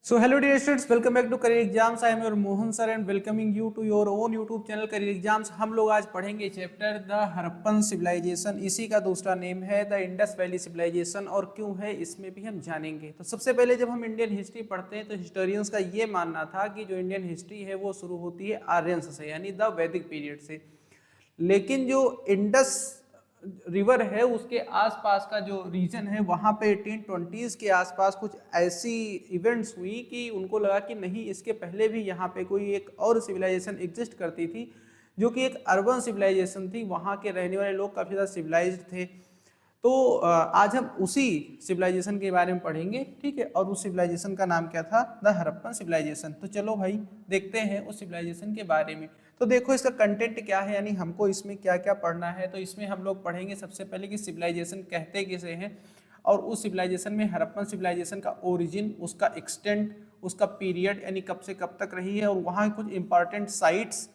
So hello dear students, welcome back to Career Exams. I am your Mohan sir and welcoming you to your own YouTube channel Career Exams. हम लोग आज पढ़ेंगे chapter the Harappan civilisation, इसी का दूसरा name है the Indus valley civilisation. और क्यों है इसमें भी हम जानेंगे। तो सबसे पहले जब हम इंडियन हिस्ट्री पढ़ते हैं तो हिस्टोरियंस का ये मानना था कि जो इंडियन हिस्ट्री है वो शुरू होती है आर्यंस से, यानी द वैदिक पीरियड से। लेकिन जो इंडस रिवर है उसके आसपास का जो रीजन है वहाँ पे 1820s के आसपास कुछ ऐसी इवेंट्स हुई कि उनको लगा कि नहीं, इसके पहले भी यहाँ पे कोई एक और सिविलाइजेशन एग्जिस्ट करती थी जो कि एक अर्बन सिविलाइजेशन थी। वहाँ के रहने वाले लोग काफ़ी ज़्यादा सिविलाइज्ड थे। तो आज हम उसी सिविलाइजेशन के बारे में पढ़ेंगे, ठीक है। और उस सिविलाइजेशन का नाम क्या था? The Harappan civilisation. तो चलो भाई देखते हैं उस सिविलाइजेशन के बारे में। तो देखो इसका कंटेंट क्या है, यानी हमको इसमें क्या क्या पढ़ना है। तो इसमें हम लोग पढ़ेंगे सबसे पहले कि सिविलाइजेशन कहते किसे हैं, और उस सिविलाइजेशन में हड़प्पन सिविलाइजेशन का ओरिजिन, उसका एक्सटेंट, उसका पीरियड यानी कब से कब तक रही है, और वहाँ कुछ इंपॉर्टेंट साइट्स,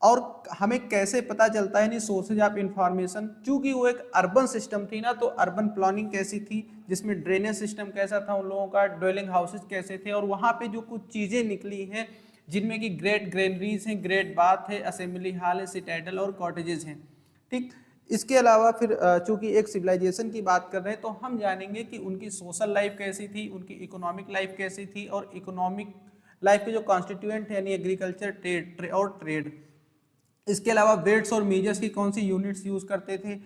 और हमें कैसे पता चलता है यानी सोर्सेज ऑफ इंफॉर्मेशन। चूंकि वो एक अर्बन सिस्टम थी ना, तो अर्बन प्लानिंग कैसी थी, जिसमें ड्रेनेज सिस्टम कैसा था उन लोगों का, ड्वेलिंग हाउसेज कैसे थे, और वहाँ पे जो कुछ चीज़ें निकली हैं जिनमें कि ग्रेट ग्रेनरीज हैं, ग्रेट बाथ है, असेंबली हॉल है, सिटाडल और कॉटेजेस हैं, ठीक। इसके अलावा फिर चूंकि एक सिविलाइजेशन की बात कर रहे हैं तो हम जानेंगे कि उनकी सोशल लाइफ कैसी थी, उनकी इकोनॉमिक लाइफ कैसी थी, और इकोनॉमिक लाइफ के जो कॉन्स्टिट्यूएंट है यानी एग्रीकल्चर, ट्रेड और ट्रेड। इसके अलावा वेट्स और मेजर्स की कौन सी यूनिट्स यूज करते थे,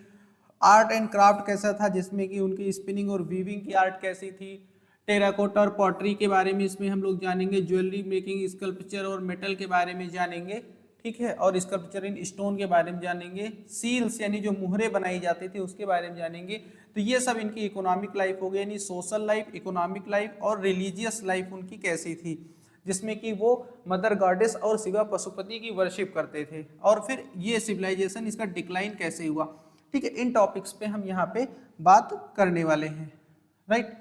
आर्ट एंड क्राफ्ट कैसा था, जिसमें कि उनकी स्पिनिंग और वीविंग की आर्ट कैसी थी, टेराकोटा और पॉटरी के बारे में इसमें हम लोग जानेंगे, ज्वेलरी मेकिंग, स्कल्पचर और मेटल के बारे में जानेंगे, ठीक है, और स्कल्पचर इन स्टोन के बारे में जानेंगे, सील्स यानी जो मुहरे बनाई जाती थी उसके बारे में जानेंगे। तो ये सब इनकी इकोनॉमिक लाइफ हो गई, यानी सोशल लाइफ, इकोनॉमिक लाइफ और रिलीजियस लाइफ उनकी कैसी थी, जिसमें कि वो मदर गॉडेस और शिवा पशुपति की वर्शिप करते थे। और फिर ये सिविलाइजेशन, इसका डिक्लाइन कैसे हुआ, ठीक है। इन टॉपिक्स पे हम यहाँ पे बात करने वाले हैं, राइट।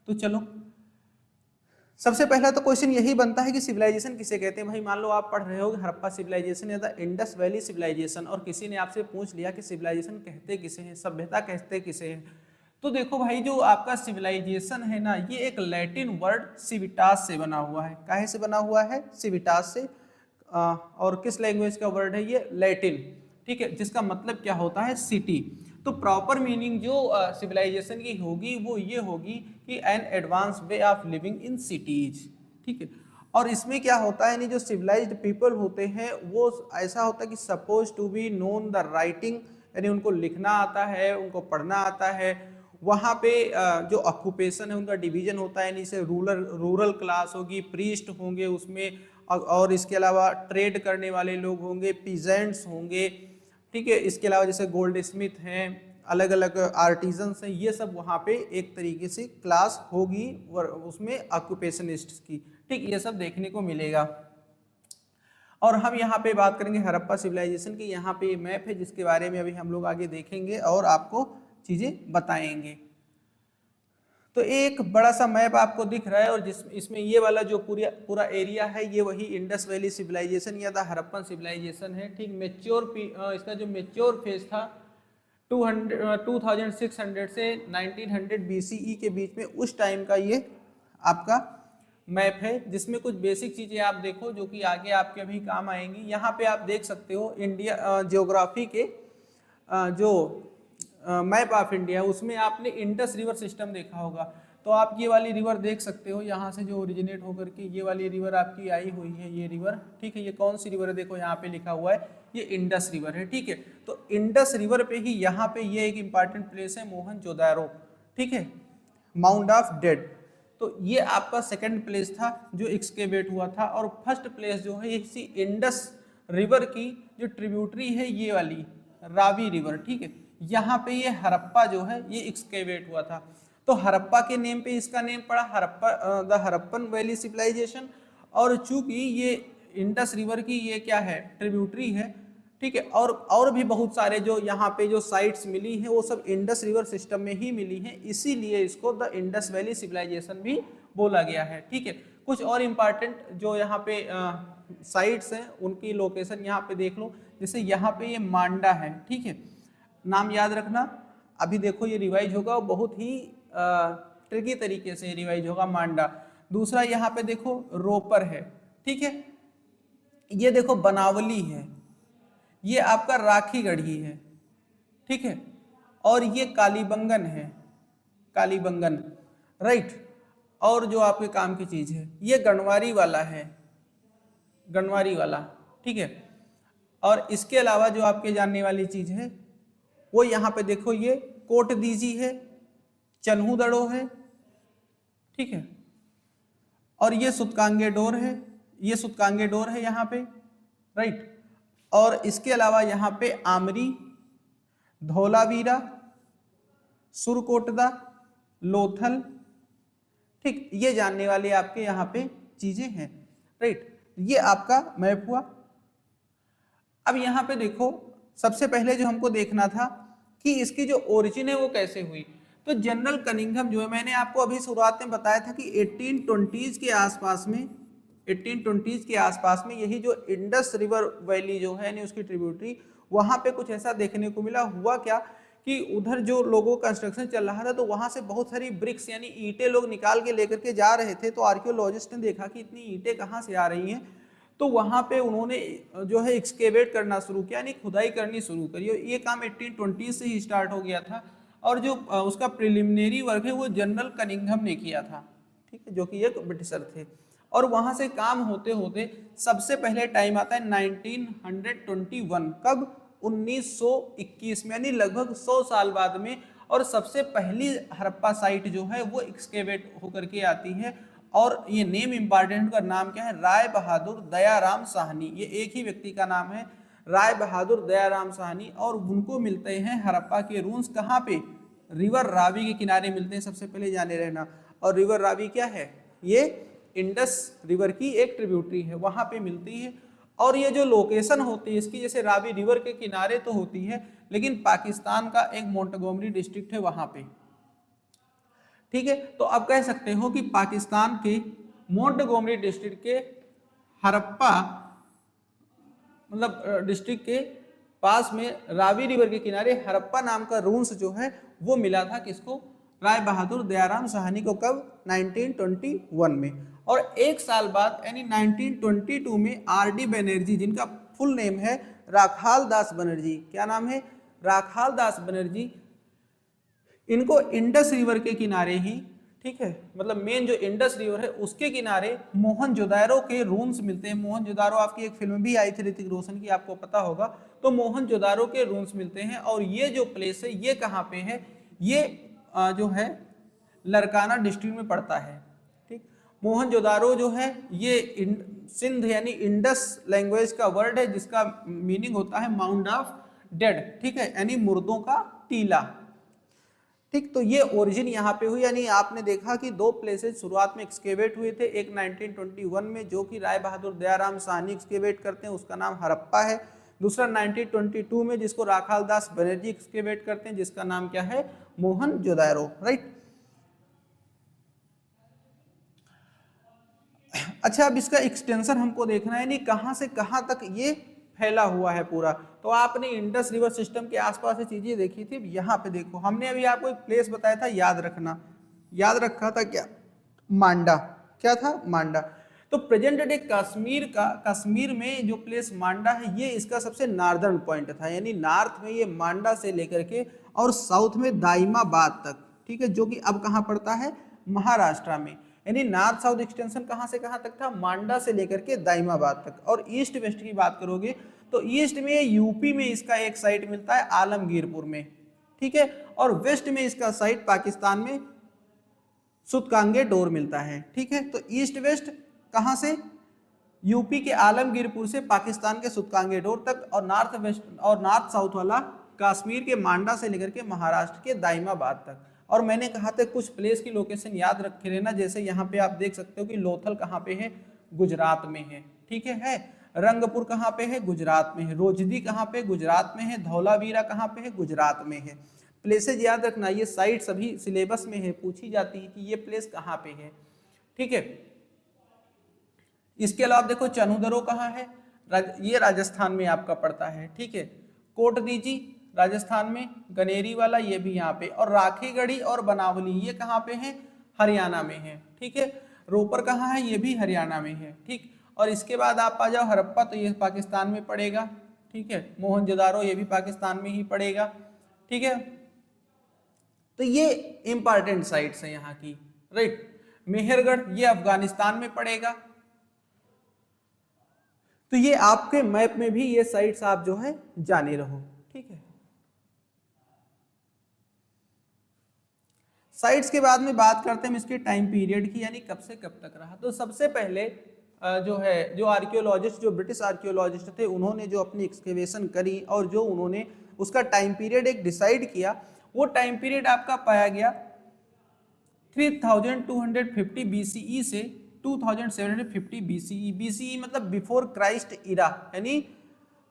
तो चलो सबसे पहला तो क्वेश्चन यही बनता है कि सिविलाइजेशन किसे कहते हैं। भाई मान लो आप पढ़ रहे हो हड़प्पा सिविलाइजेशन या द इंडस वैली सिविलाइजेशन, और किसी ने आपसे पूछ लिया कि सिविलाइजेशन कहते किसे हैं, सभ्यता कहते किसे हैं। तो देखो भाई, जो आपका सिविलाइजेशन है ना, ये एक लैटिन वर्ड सिविटास से बना हुआ है। काहे से बना हुआ है? सिविटास से। और किस लैंग्वेज का वर्ड है ये? लैटिन, ठीक है, जिसका मतलब क्या होता है? सिटी। तो प्रॉपर मीनिंग जो सिविलाइजेशन की होगी वो ये होगी कि an advance way of living in cities, ठीक है। और इसमें क्या होता है, यानी जो सिविलाइज्ड पीपल होते हैं वो ऐसा होता है कि suppose to be known the writing, यानी उनको लिखना आता है, उनको पढ़ना आता है। वहाँ पे जो ऑक्यूपेशन है उनका डिवीजन होता है, यानी से रूरल क्लास होगी, प्रीस्ट होंगे उसमें, और इसके अलावा ट्रेड करने वाले लोग होंगे, पीजेंट्स होंगे, ठीक है। इसके अलावा जैसे गोल्ड स्मिथ हैं, अलग अलग आर्टिजन्स हैं, ये सब वहाँ पे एक तरीके से क्लास होगी उसमें ऑक्यूपेशनिस्ट की, ठीक, ये सब देखने को मिलेगा। और हम यहाँ पे बात करेंगे हड़प्पा सिविलाइजेशन की। यहाँ पे मैप है जिसके बारे में अभी हम लोग आगे देखेंगे और आपको चीजें बताएंगे। तो एक बड़ा सा मैप आपको दिख रहा है, और इसमें ये वाला जो पूरा एरिया है ये वही इंडस वैली सिविलाइजेशन या द हड़प्पन सिविलाइजेशन है, ठीक। इसका जो मेच्योर फेज था 2600 से 1900 BCE के बीच में, उस टाइम का ये आपका मैप है, जिसमें कुछ बेसिक चीजें आप देखो जो कि आगे आपके अभी काम आएंगी। यहाँ पे आप देख सकते हो इंडिया जियोग्राफी के जो मैप ऑफ इंडिया, उसमें आपने इंडस रिवर सिस्टम देखा होगा। तो आप ये वाली रिवर देख सकते हो, यहाँ से जो ओरिजिनेट होकर के ये वाली रिवर आपकी आई हुई है, ये रिवर, ठीक है। ये कौन सी रिवर है? देखो यहाँ पे लिखा हुआ है, ये इंडस रिवर है, ठीक है। तो इंडस रिवर पे ही यहाँ पे ये एक इंपॉर्टेंट प्लेस है मोहनजोदारो, ठीक है, माउंट ऑफ डेड। तो ये आपका सेकंड प्लेस था जो एक्सकेवेट हुआ था, और फर्स्ट प्लेस जो है इसी इंडस रिवर की जो ट्रिब्यूटरी है ये वाली रावी रिवर, ठीक है, यहाँ पे ये हड़प्पा जो है ये एक्सकेवेट हुआ था। तो हड़प्पा के नेम पे इसका नेम पड़ा Harappa, the Harappan valley civilisation. और चूंकि ये इंडस रिवर की ये क्या है? ट्रिब्यूटरी है, ठीक है। और भी बहुत सारे जो यहाँ पे जो साइट्स मिली हैं वो सब इंडस रिवर सिस्टम में ही मिली हैं, इसीलिए इसको द इंडस वैली सिविलाइजेशन भी बोला गया है, ठीक है। कुछ और इम्पॉर्टेंट जो यहाँ पे साइट्स हैं उनकी लोकेशन यहाँ पे देख लो। जैसे यहाँ पे ये मांडा है, ठीक है, नाम याद रखना। अभी देखो ये रिवाइज होगा, बहुत ही ट्रिकी तरीके से रिवाइज होगा मांडा। दूसरा यहाँ पे देखो रोपर है, ठीक है, ये देखो बनावली है, ये आपका राखीगढ़ी है, ठीक है, और ये कालीबंगन है, कालीबंगन, राइट। और जो आपके काम की चीज है ये गणवारी वाला है, गणवारी वाला, ठीक है। और इसके अलावा जो आपके जानने वाली चीज है वो यहाँ पे देखो ये कोट दीजी है, चन्हू दड़ो है, ठीक है, और ये सुतकांगे डोर है, ये सुतकांगे डोर है यहाँ पे, राइट। और इसके अलावा यहाँ पे आमरी, धौलावीरा, सुरकोटदा, लोथल, ठीक, ये जानने वाले आपके यहाँ पे चीजें हैं, राइट। ये आपका मैप हुआ। अब यहाँ पे देखो सबसे पहले जो हमको देखना था कि इसकी जो ओरिजिन है वो कैसे हुई। तो जनरल कनिंघम जो है, मैंने आपको अभी शुरुआत में बताया था कि 1820 के आसपास में, 1820 के आसपास में यही जो इंडस रिवर वैली जो है यानी उसकी ट्रिब्यूटरी, वहां पे कुछ ऐसा देखने को मिला। हुआ क्या कि उधर जो लोगों का कंस्ट्रक्शन चल रहा था तो वहां से बहुत सारी ब्रिक्स यानी ईंटें लोग निकाल के लेकर के जा रहे थे। तो आर्कियोलॉजिस्ट ने देखा कि इतनी ईंटें कहाँ से आ रही हैं, तो वहां पे उन्होंने जो है एक्सकेवेट करना शुरू किया, यानी खुदाई करनी शुरू करी। ये काम 1820 से ही स्टार्ट हो गया था और जो उसका प्रिलिमिनरी वर्क है वो जनरल कनिंघम ने किया था, ठीक है, जो कि एक ब्रिटिशर थे। और वहां से काम होते होते सबसे पहले टाइम आता है 1921, कब, 1921 में, यानी लगभग 100 साल बाद में। और सबसे पहली हड़प्पा साइट जो है वो एक्सकेवेट होकर के आती है। और ये नेम इंपॉर्टेंट, का नाम क्या है, राय बहादुर दयाराम साहनी। ये एक ही व्यक्ति का नाम है, राय बहादुर दयाराम साहनी। और उनको मिलते हैं हड़प्पा के रून्स कहाँ पे, रिवर रावी के किनारे मिलते हैं, सबसे पहले जाने रहना। और रिवर रावी क्या है, ये इंडस रिवर की एक ट्रिब्यूटरी है, वहां पे मिलती है। और ये जो लोकेशन होती है इसकी, जैसे रावी रिवर के किनारे तो होती है, लेकिन पाकिस्तान का एक मोंटगोमरी डिस्ट्रिक्ट है वहां पे, ठीक है। तो अब कह सकते हो कि पाकिस्तान के मोंटगोमरी डिस्ट्रिक्ट के हड़प्पा मतलब डिस्ट्रिक्ट के पास में रावी रिवर के किनारे हड़प्पा नाम का रून्स जो है वो मिला था किसको, राय बहादुर दयाराम साहनी को, कब, 1921 में। और एक साल बाद यानी 1922 में आर.डी. बनर्जी, जिनका फुल नेम है राखाल दास बनर्जी, क्या नाम है, राखाल दास बनर्जी, इनको इंडस रिवर के किनारे ही, ठीक है, मतलब मेन जो इंडस रिवर है उसके किनारे मोहनजोदारो के रूम्स मिलते हैं। मोहनजोदारो आपकी एक फिल्म भी आई थी ऋतिक रोशन की, आपको पता होगा। तो मोहनजोदारो के रूम्स मिलते हैं। और ये जो प्लेस है ये कहाँ पे है, ये जो है लरकाना डिस्ट्रिक्ट में पड़ता है, ठीक। मोहनजोदारो जो है ये सिंध यानी इंडस लैंग्वेज का वर्ड है, जिसका मीनिंग होता है माउंट ऑफ डेड, ठीक है, यानी मुर्दों का टीला, ठीक। तो ये ओरिजिन यहाँ पे हुई, यानी आपने देखा कि दो प्लेसेस शुरुआत में एक्सकेवेट हुए थे, एक 1921 में जो कि राय बहादुर दयाराम साहनी एक्सकेवेट करते हैं, उसका नाम हड़प्पा है। दूसरा 1922 में जिसको राखाल दास बनर्जी एक्सकेवेट करते हैं, जिसका नाम क्या है, मोहनजोदारो, राइट। अच्छा, अब इसका एक्सटेंशन हमको देखना है, यानी कहाँ से कहाँ तक ये फैला हुआ है पूरा। तो आपने इंडस रिवर सिस्टम के आसपास से चीजें देखी थी, यहाँ पे देखो हमने अभी आपको एक प्लेस बताया था, याद रखना, याद रखा था क्या, मांडा, क्या था, मांडा। तो प्रेजेंट डे कश्मीर में जो प्लेस मांडा है ये इसका सबसे नॉर्दर्न पॉइंट था, यानी नॉर्थ में ये मांडा से लेकर के और साउथ में दाइमाबाद तक, ठीक है, जो कि अब कहाँ पड़ता है, महाराष्ट्र में। यानी नॉर्थ साउथ एक्सटेंशन कहाँ से कहाँ तक था, मांडा से लेकर के दाइमाबाद तक। और ईस्ट वेस्ट की बात करोगे तो ईस्ट में यूपी में इसका एक साइट मिलता है आलमगीरपुर में, ठीक है, और वेस्ट में इसका साइट पाकिस्तान में सुतकांगे डोर मिलता है, ठीक है। तो ईस्ट वेस्ट कहाँ से, यूपी के आलमगीरपुर से पाकिस्तान के सुतकांगे डोर तक, और नॉर्थ वेस्ट और नॉर्थ साउथ वाला कश्मीर के मांडा से लेकर के महाराष्ट्र के दाइमाबाद तक। और मैंने कहा था कुछ प्लेस की लोकेशन याद रखे रहना, जैसे यहाँ पे आप देख सकते हो कि लोथल कहाँ पे है, गुजरात में है, ठीक है, रंगपुर कहाँ पे है, गुजरात में है, रोजदी कहाँ पे, गुजरात में है, धौलावीरा कहाँ पे है, गुजरात में है। प्लेसेज याद रखना, ये साइट सभी सिलेबस में है, पूछी जाती है कि ये प्लेस कहाँ पे है, ठीक है। इसके अलावा देखो चनुदरो कहाँ है, ये राजस्थान में आपका पड़ता है, ठीक है। कोट दीजी राजस्थान में, गनेरी वाला ये भी यहाँ पे, और राखीगढ़ी और बनावली ये कहाँ पे है, हरियाणा में है, ठीक है। रोपर कहाँ है, ये भी हरियाणा में है, ठीक। और इसके बाद आप आ जाओ हड़प्पा, तो ये पाकिस्तान में पड़ेगा, ठीक है। मोहनजोदारो ये भी पाकिस्तान में ही पड़ेगा, ठीक है। तो ये इंपॉर्टेंट साइट्स है यहाँ की, राइट। मेहरगढ़ ये अफगानिस्तान में पड़ेगा। तो ये आपके मैप में भी ये साइट्स आप जो है जाने रहो, ठीक है। साइट्स के बाद में बात करते हैं हम इसके टाइम पीरियड की, यानी कब से कब तक रहा। तो सबसे पहले जो है, जो आर्कियोलॉजिस्ट, जो ब्रिटिश आर्कियोलॉजिस्ट थे, उन्होंने जो अपनी एक्सकेवेशन करी और जो उन्होंने उसका टाइम पीरियड एक डिसाइड किया, वो टाइम पीरियड आपका पाया गया 3250 BCE से 2750 BCE। BCE मतलब बिफोर क्राइस्ट इरा, यानी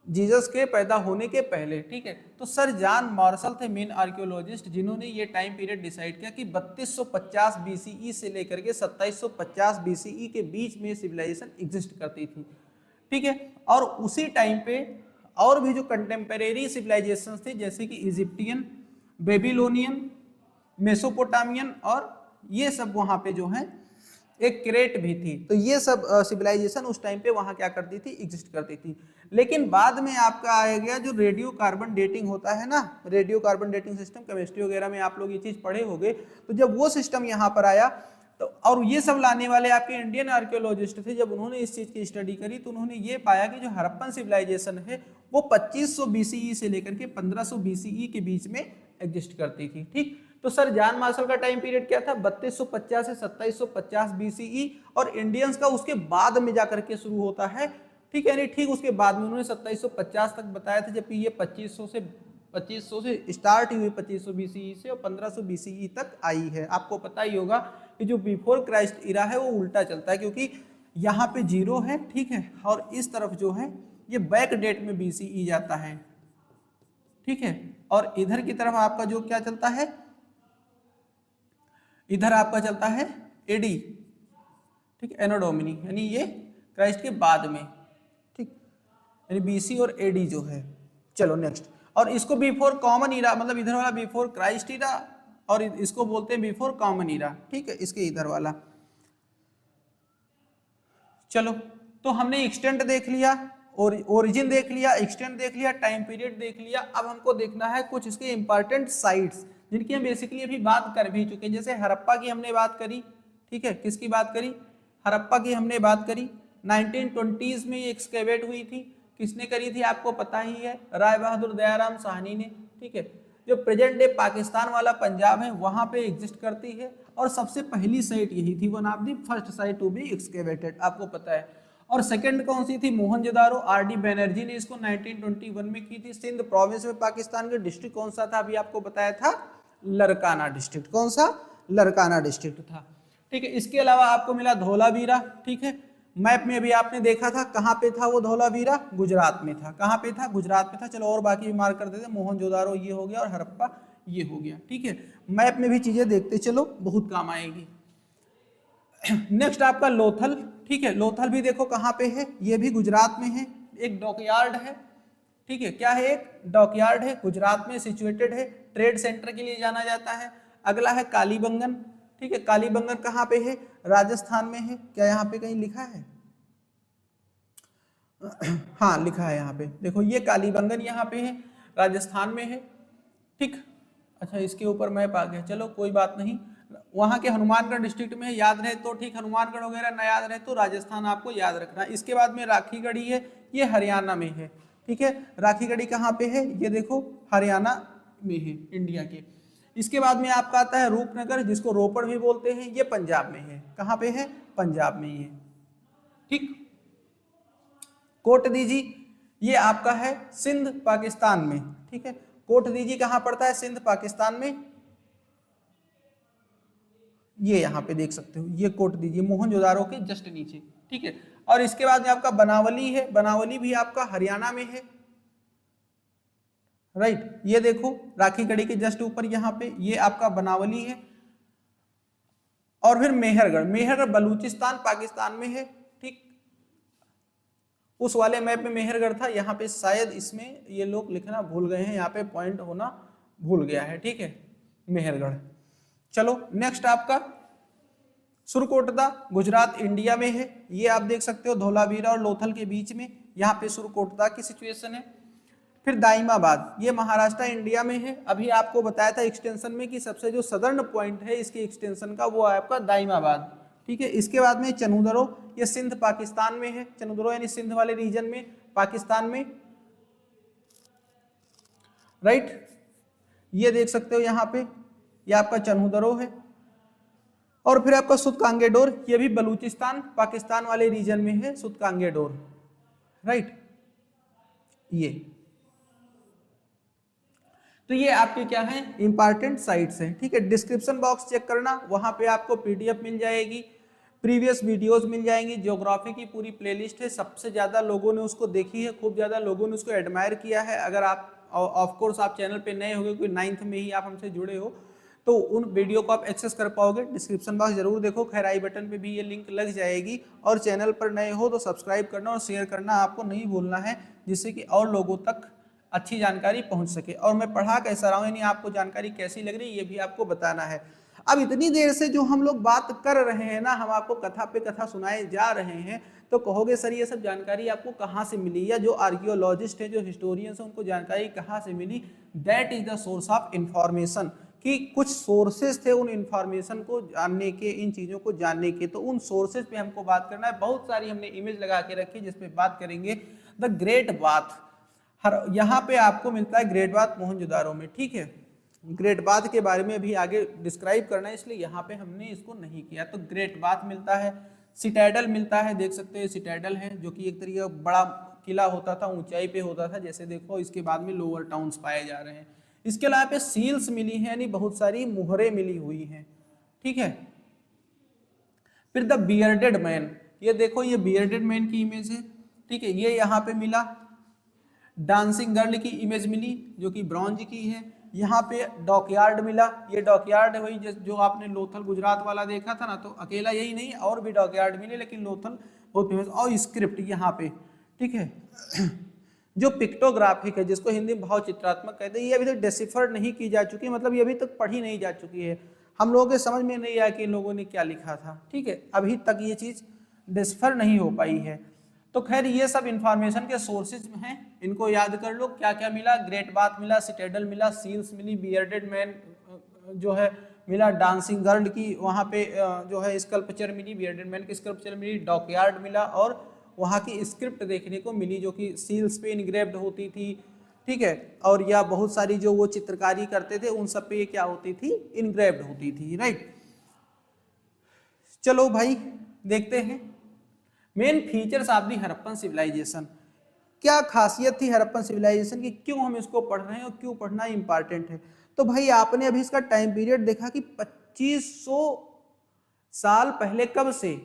जीसस के पैदा होने के पहले, ठीक है। तो सर जॉन मार्शल थे मेन आर्कियोलॉजिस्ट, जिन्होंने ये टाइम पीरियड डिसाइड किया कि 3250 BCE से लेकर के 2750 BCE के बीच में सिविलाइजेशन एग्जिस्ट करती थी, ठीक है। और उसी टाइम पे और भी जो कंटेम्परेरी सिविलाइजेशन थे, जैसे कि इजिप्टियन, बेबीलोनियन, मेसोपोटामियन, और ये सब वहां पे जो है, एक क्रेट भी थी। तो ये सब सिविलाइजेशन उस टाइम पे वहां क्या करती थी, एग्जिस्ट करती थी। लेकिन बाद में आपका आया गया जो रेडियो कार्बन डेटिंग होता है ना, radio carbon dating system, chemistry वगैरह में आप लोग ये चीज पढ़े होंगे। तो जब वो सिस्टम यहाँ पर आया, तो और ये सब लाने वाले आपके इंडियन आर्कियोलॉजिस्ट थे, जब उन्होंने इस चीज की स्टडी करी तो उन्होंने ये पाया कि जो हड़प्पन सिविलाइजेशन है वो 2500 BCE से लेकर के 1500 BCE के बीच में एग्जिस्ट करती थी, ठीक। तो सर जॉन मार्शल का टाइम पीरियड क्या था, 3250 से 2750 BCE, और इंडियंस का उसके बाद में जाकर के शुरू होता है, ठीक है। नहीं, ठीक उसके बाद में उन्होंने 2750 तक बताया था, जबकि ये 2500 से स्टार्ट हुई, 2500 BCE से, और 1500 BCE तक आई है। आपको पता ही होगा कि जो बिफोर क्राइस्ट इरा है वो उल्टा चलता है, क्योंकि यहाँ पे 0 है, ठीक है, और इस तरफ जो है ये बैक डेट में BCE जाता है, ठीक है। और इधर की तरफ आपका जो क्या चलता है, इधर आपका चलता है AD, ठीक, एनो डोमिनी, यानी ये क्राइस्ट के बाद में, ठीक, यानी BC और AD जो है। चलो नेक्स्ट, और इसको बिफोर कॉमन ईरा, मतलब इधर वाला बिफोर क्राइस्ट ईरा, और इसको बोलते हैं बिफोर कॉमन ईरा, ठीक है, इसके इधर वाला। चलो, तो हमने एक्सटेंट देख लिया, और ओरिजिन देख लिया, एक्सटेंट देख लिया, टाइम पीरियड देख लिया। अब हमको देखना है कुछ इसके इंपॉर्टेंट साइट्स, जिनकी हम बेसिकली अभी बात कर भी चुके हैं। जैसे हड़प्पा की हमने बात करी, ठीक है, किसकी बात करी, हड़प्पा की हमने बात करी, 1920s में ये एक्सकेवेट हुई थी। किसने करी थी आपको पता ही है, राय बहादुर दयाराम साहनी ने, ठीक है। जो प्रेजेंट डे पाकिस्तान वाला पंजाब है वहां पे एग्जिस्ट करती है, और सबसे पहली साइट यही थी, one of the first site to be excavated, आपको पता है। और सेकंड कौन सी थी, मोहनजोदारो, RD बैनर्जी ने इसको 1921 में की थी। सिंध प्रोविंस में पाकिस्तान का डिस्ट्रिक्ट कौन सा था, अभी आपको बताया था, लरकाना डिस्ट्रिक्ट। कौन सा, लरकाना डिस्ट्रिक्ट था, ठीक है। इसके अलावा आपको मिला धोलावीरा, ठीक है। मैप में भी आपने देखा था, कहाँ पे था वो धोलावीरा, गुजरात में था। कहाँ पे था, गुजरात में था। चलो और बाकी भी मार्क कर देते, मोहनजोदारो ये हो गया और हड़प्पा ये हो गया, ठीक है। मैप में भी चीजें देखते चलो, बहुत काम आएगी। नेक्स्ट आपका लोथल, ठीक है। लोथल भी देखो कहाँ पे है, ये भी गुजरात में है, एक डॉकयार्ड है, ठीक है। क्या है, एक डॉकयार्ड है, गुजरात में सिचुएटेड है, ट्रेड सेंटर के लिए जाना जाता है। अगला है कालीबंगन, ठीक है। कालीबंगन कहाँ पे है, राजस्थान में है। क्या यहाँ पे कहीं लिखा है, हाँ लिखा है यहाँ पे, देखो ये कालीबंगन यहाँ पे है, राजस्थान में है, ठीक। अच्छा, इसके ऊपर मैप आ गया, चलो कोई बात नहीं। वहाँ के हनुमानगढ़ डिस्ट्रिक्ट में याद रहे तो ठीक, हनुमानगढ़ वगैरह न याद रहे तो राजस्थान आपको याद रखना। इसके बाद में राखीगढ़ी है, ये हरियाणा में है, ठीक है। राखीगढ़ी कहाँ पे है, ये देखो हरियाणा में है, इंडिया के। इसके बाद में आपका आता है रूपनगर, जिसको रोपड़ भी बोलते हैं, ये पंजाब में है। कहाँ पे है, पंजाब में ही है, ठीक। कोट दीजी, ये आपका है सिंध पाकिस्तान में, ठीक है। कोट दीजी कहाँ पड़ता है, सिंध पाकिस्तान में, ये यहाँ पे देख सकते हो, ये कोट दीजिए मोहनजोदारो के जस्ट नीचे, ठीक है। और इसके बाद में आपका बनावली है, बनावली भी आपका हरियाणा में है, राइट। ये देखो राखीगढ़ी के जस्ट ऊपर यहाँ पे ये आपका बनावली है। और फिर मेहरगढ़, मेहरगढ़ बलूचिस्तान पाकिस्तान में है, ठीक। उस वाले मैप में मेहरगढ़ था, यहाँ पे शायद इसमें ये लोग लिखना भूल गए हैं, यहाँ पे पॉइंट होना भूल गया है, ठीक है, मेहरगढ़। चलो नेक्स्ट आपका सुरकोटदा गुजरात इंडिया में है, ये आप देख सकते हो धोलावीरा और लोथल के बीच में, यहाँ पे सुरकोटदा की सिचुएशन है। फिर दाइमाबाद, ये महाराष्ट्र इंडिया में है। अभी आपको बताया था एक्सटेंशन में कि सबसे जो सदर्न पॉइंट है इसकी एक्सटेंशन का वो है आपका दाइमाबाद, ठीक है। इसके बाद में चनुदरो, ये सिंध पाकिस्तान में है, चनुदरो यानी सिंध वाले रीजन में पाकिस्तान में, राइट। ये देख सकते हो यहाँ पे, ये आपका चनुदरो है। और फिर आपका सुदकांगेडोर, ये भी बलूचिस्तान पाकिस्तान वाले रीजन में है सुदकांगेडोर, राइट। ये तो ये आपके क्या है इंपॉर्टेंट साइट्स हैं, ठीक है। डिस्क्रिप्शन बॉक्स चेक करना, वहां पे आपको पीडीएफ मिल जाएगी, प्रीवियस वीडियोस मिल जाएंगी, ज्योग्राफी की पूरी प्लेलिस्ट है, सबसे ज्यादा लोगों ने उसको देखी है, खूब ज्यादा लोगों ने उसको एडमायर किया है। अगर आप ऑफ कोर्स आप चैनल पे नए होगे, कोई 9th में ही आप हमसे जुड़े हो, तो उन वीडियो को आप एक्सेस कर पाओगे। डिस्क्रिप्शन बॉक्स जरूर देखो, खैर आई बटन पे भी ये लिंक लग जाएगी। और चैनल पर नए हो तो सब्सक्राइब करना और शेयर करना आपको नहीं भूलना है, जिससे कि और लोगों तक अच्छी जानकारी पहुंच सके। और मैं पढ़ा कैसा रहा हूँ, यानी आपको जानकारी कैसी लग रही है ये भी आपको बताना है। अब इतनी देर से जो हम लोग बात कर रहे हैं ना, हम आपको कथा पे कथा सुनाए जा रहे हैं, तो कहोगे सर ये सब जानकारी आपको कहाँ से मिली, या जो आर्कियोलॉजिस्ट है, जो हिस्टोरियंस है, उनको जानकारी कहाँ से मिली। That is the source of information, कि कुछ सोर्सेज थे उन इंफॉर्मेशन को जानने के, इन चीज़ों को जानने के। तो उन सोर्सेज पे हमको बात करना है। बहुत सारी हमने इमेज लगा के रखी जिसपे बात करेंगे। द ग्रेट बाथ, हर यहाँ पे आपको मिलता है ग्रेट बाथ मोहनजोदारो में, ठीक है। ग्रेट बाथ के बारे में भी आगे डिस्क्राइब करना है, इसलिए यहाँ पे हमने इसको नहीं किया। तो ग्रेट बाथ मिलता है, सिटाडल मिलता है, देख सकते हैं सिटाडल है, जो कि एक तरीके का बड़ा किला होता था, ऊंचाई पे होता था, जैसे देखो। इसके बाद में लोअर टाउन्स पाए जा रहे हैं। इसके अलावा पे सील्स मिली हैं, यानी बहुत सारी मुहरें मिली हुई हैं, ठीक है। फिर द बियर्डेड मैन, ये देखो ये बियर्डेड मैन की इमेज है, ठीक है, ये यहाँ पे मिला। डांसिंग गर्ल की इमेज मिली जो कि ब्रॉन्ज की है। यहाँ पे डॉकयार्ड मिला, ये डॉकयार्ड है वही जो आपने लोथल गुजरात वाला देखा था ना, तो अकेला यही नहीं और भी डॉकयार्ड मिले, लेकिन लोथल बहुत फेमस। और स्क्रिप्ट यहाँ पे, ठीक है, जो पिक्टोग्राफिक है, जिसको हिंदी में भाव चित्रात्मक कहते हैं, ये अभी तक डेसिफर नहीं की जा चुकी, मतलब ये अभी तक पढ़ी नहीं जा चुकी है। हम लोगों के समझ में नहीं आया कि इन लोगों ने क्या लिखा था, ठीक है, अभी तक ये चीज डेसिफर नहीं हो पाई है। तो खैर ये सब इंफॉर्मेशन के सोर्सेज हैं, इनको याद कर लो। क्या क्या मिला, ग्रेट बाथ मिला, सिटाडल मिला, सील्स मिली, बियर्डेड मैन जो है मिला, डांसिंग गर्ल की वहाँ पे जो है स्कल्पचर मिली, बियर्डेड मैन की स्कल्पचर मिली, डॉकयार्ड मिला, और वहाँ की स्क्रिप्ट देखने को मिली जो कि सील्स पे इनग्रेव्ड होती थी, ठीक है। और या बहुत सारी जो वो चित्रकारी करते थे उन सब पे ये क्या होती थी, इनग्रेव्ड होती थी, राइट। चलो भाई देखते हैं main features of the Harappan civilisation. क्या खासियत थी हड़प्पन सिविलाइजेशन की, क्यों हम इसको पढ़ रहे हैं और क्यों पढ़ना इंपॉर्टेंट है। तो भाई आपने अभी इसका टाइम पीरियड देखा कि 2500 साल पहले, कब से,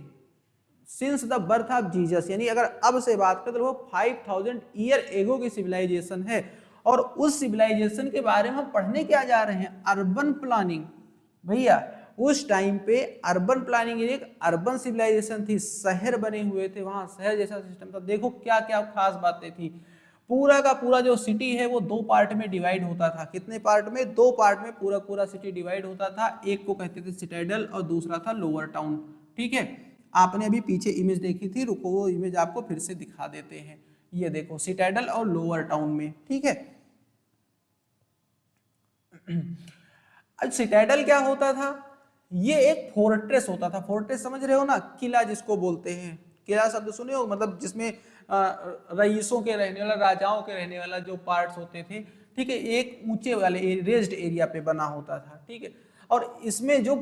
since the birth of Jesus, यानी अगर अब से बात करें तो वो 5000 ईयर एगो की सिविलाइजेशन है। और उस सिविलाइजेशन के बारे में हम पढ़ने क्या जा रहे हैं, अर्बन प्लानिंग। भैया उस टाइम पे अर्बन प्लानिंग एक अर्बन सिविलाइजेशन थी, शहर बने हुए थे, वहां शहर जैसा सिस्टम था। देखो क्या क्या खास बातें थी। पूरा का पूरा जो सिटी है वो 2 पार्ट में डिवाइड होता था। कितने पार्ट में, 2 पार्ट में पूरा पूरा सिटी डिवाइड होता था। एक को कहते थे सिटाडल और दूसरा था लोअर टाउन, ठीक है। आपने अभी पीछे इमेज देखी थी, रुको वो इमेज आपको फिर से दिखा देते हैं। ये देखो सिटाडल और लोअर टाउन में, ठीक है। अब सिटाडल क्या होता था, ये एक फोर्ट्रेस होता था। फोर्ट्रेस समझ रहे हो ना, किला जिसको बोलते हैं। किला शब्द सुने हो, मतलब जिसमें रईसों के रहने वाला, राजाओं के रहने वाला जो पार्ट्स होते थे, ठीक है, एक ऊंचे वाले रेज्ड एरिया पे बना होता था, ठीक है। और इसमें जो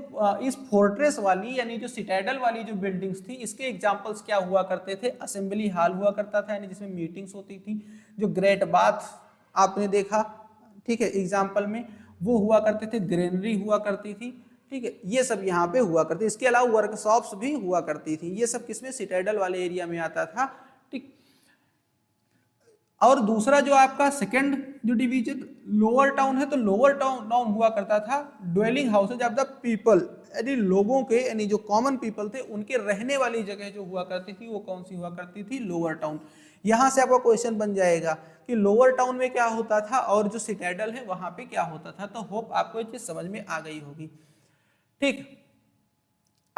इस फोर्ट्रेस वाली यानी जो सिटाडल वाली जो बिल्डिंग्स थी, इसके एग्जांपल्स क्या हुआ करते थे, असेंबली हॉल हुआ करता था, यानी जिसमें मीटिंग्स होती थी। जो ग्रेट बाथ आपने देखा, ठीक है, एग्जाम्पल में वो हुआ करते थे। ग्रेनरी हुआ करती थी, ठीक है, ये सब यहाँ पे हुआ करते। इसके अलावा वर्कशॉप्स भी हुआ करती थी। ये सब किसमें, सिटाडल वाले एरिया में आता था, ठीक। और दूसरा जो आपका सेकंड जो डिवीजन लोअर टाउन है, तो लोअर टाउन हुआ करता था dwelling houses of the people, यानी लोगों के, यानी जो कॉमन पीपल थे उनके रहने वाली जगह जो हुआ करती थी वो कौन सी हुआ करती थी, लोअर टाउन। यहां से आपका क्वेश्चन बन जाएगा कि लोअर टाउन में क्या होता था और जो सिटाडल है वहां पे क्या होता था। तो होप आपको ये चीज समझ में आ गई होगी, ठीक।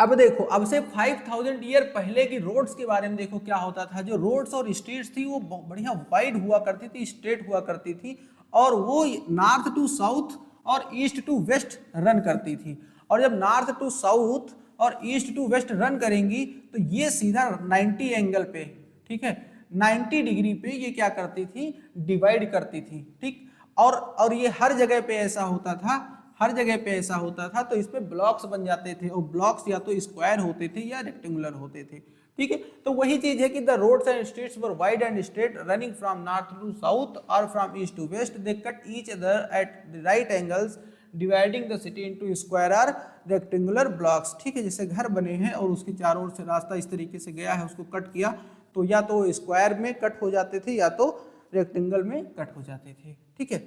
अब देखो, अब से 5000 ईयर पहले की रोड्स के बारे में देखो क्या होता था। जो रोड्स और स्ट्रीट्स थी वो बढ़िया वाइड हुआ करती थी, स्ट्रेट हुआ करती थी, और वो नॉर्थ टू साउथ और ईस्ट टू वेस्ट रन करती थी। और जब नॉर्थ टू साउथ और ईस्ट टू वेस्ट रन करेंगी तो ये सीधा 90 एंगल पे, ठीक है, 90 डिग्री पे ये क्या करती थी, डिवाइड करती थी, ठीक। और ये हर जगह पे ऐसा होता था, हर जगह पे ऐसा होता था। तो इसमें ब्लॉक्स बन जाते थे, और ब्लॉक्स या तो स्क्वायर होते थे या रेक्टेंगुलर होते थे, ठीक है। तो वही चीज है कि the roads and streets were wide and straight running from north to south और from east to west, they cut each other at the right angles dividing the city into square or rectangular blocks, ठीक है। जैसे घर बने हैं और उसके चारों ओर से रास्ता इस तरीके से गया है, उसको कट किया तो या तो स्क्वायर में कट हो जाते थे या तो रेक्टेंगल में कट हो जाते थे, ठीक है।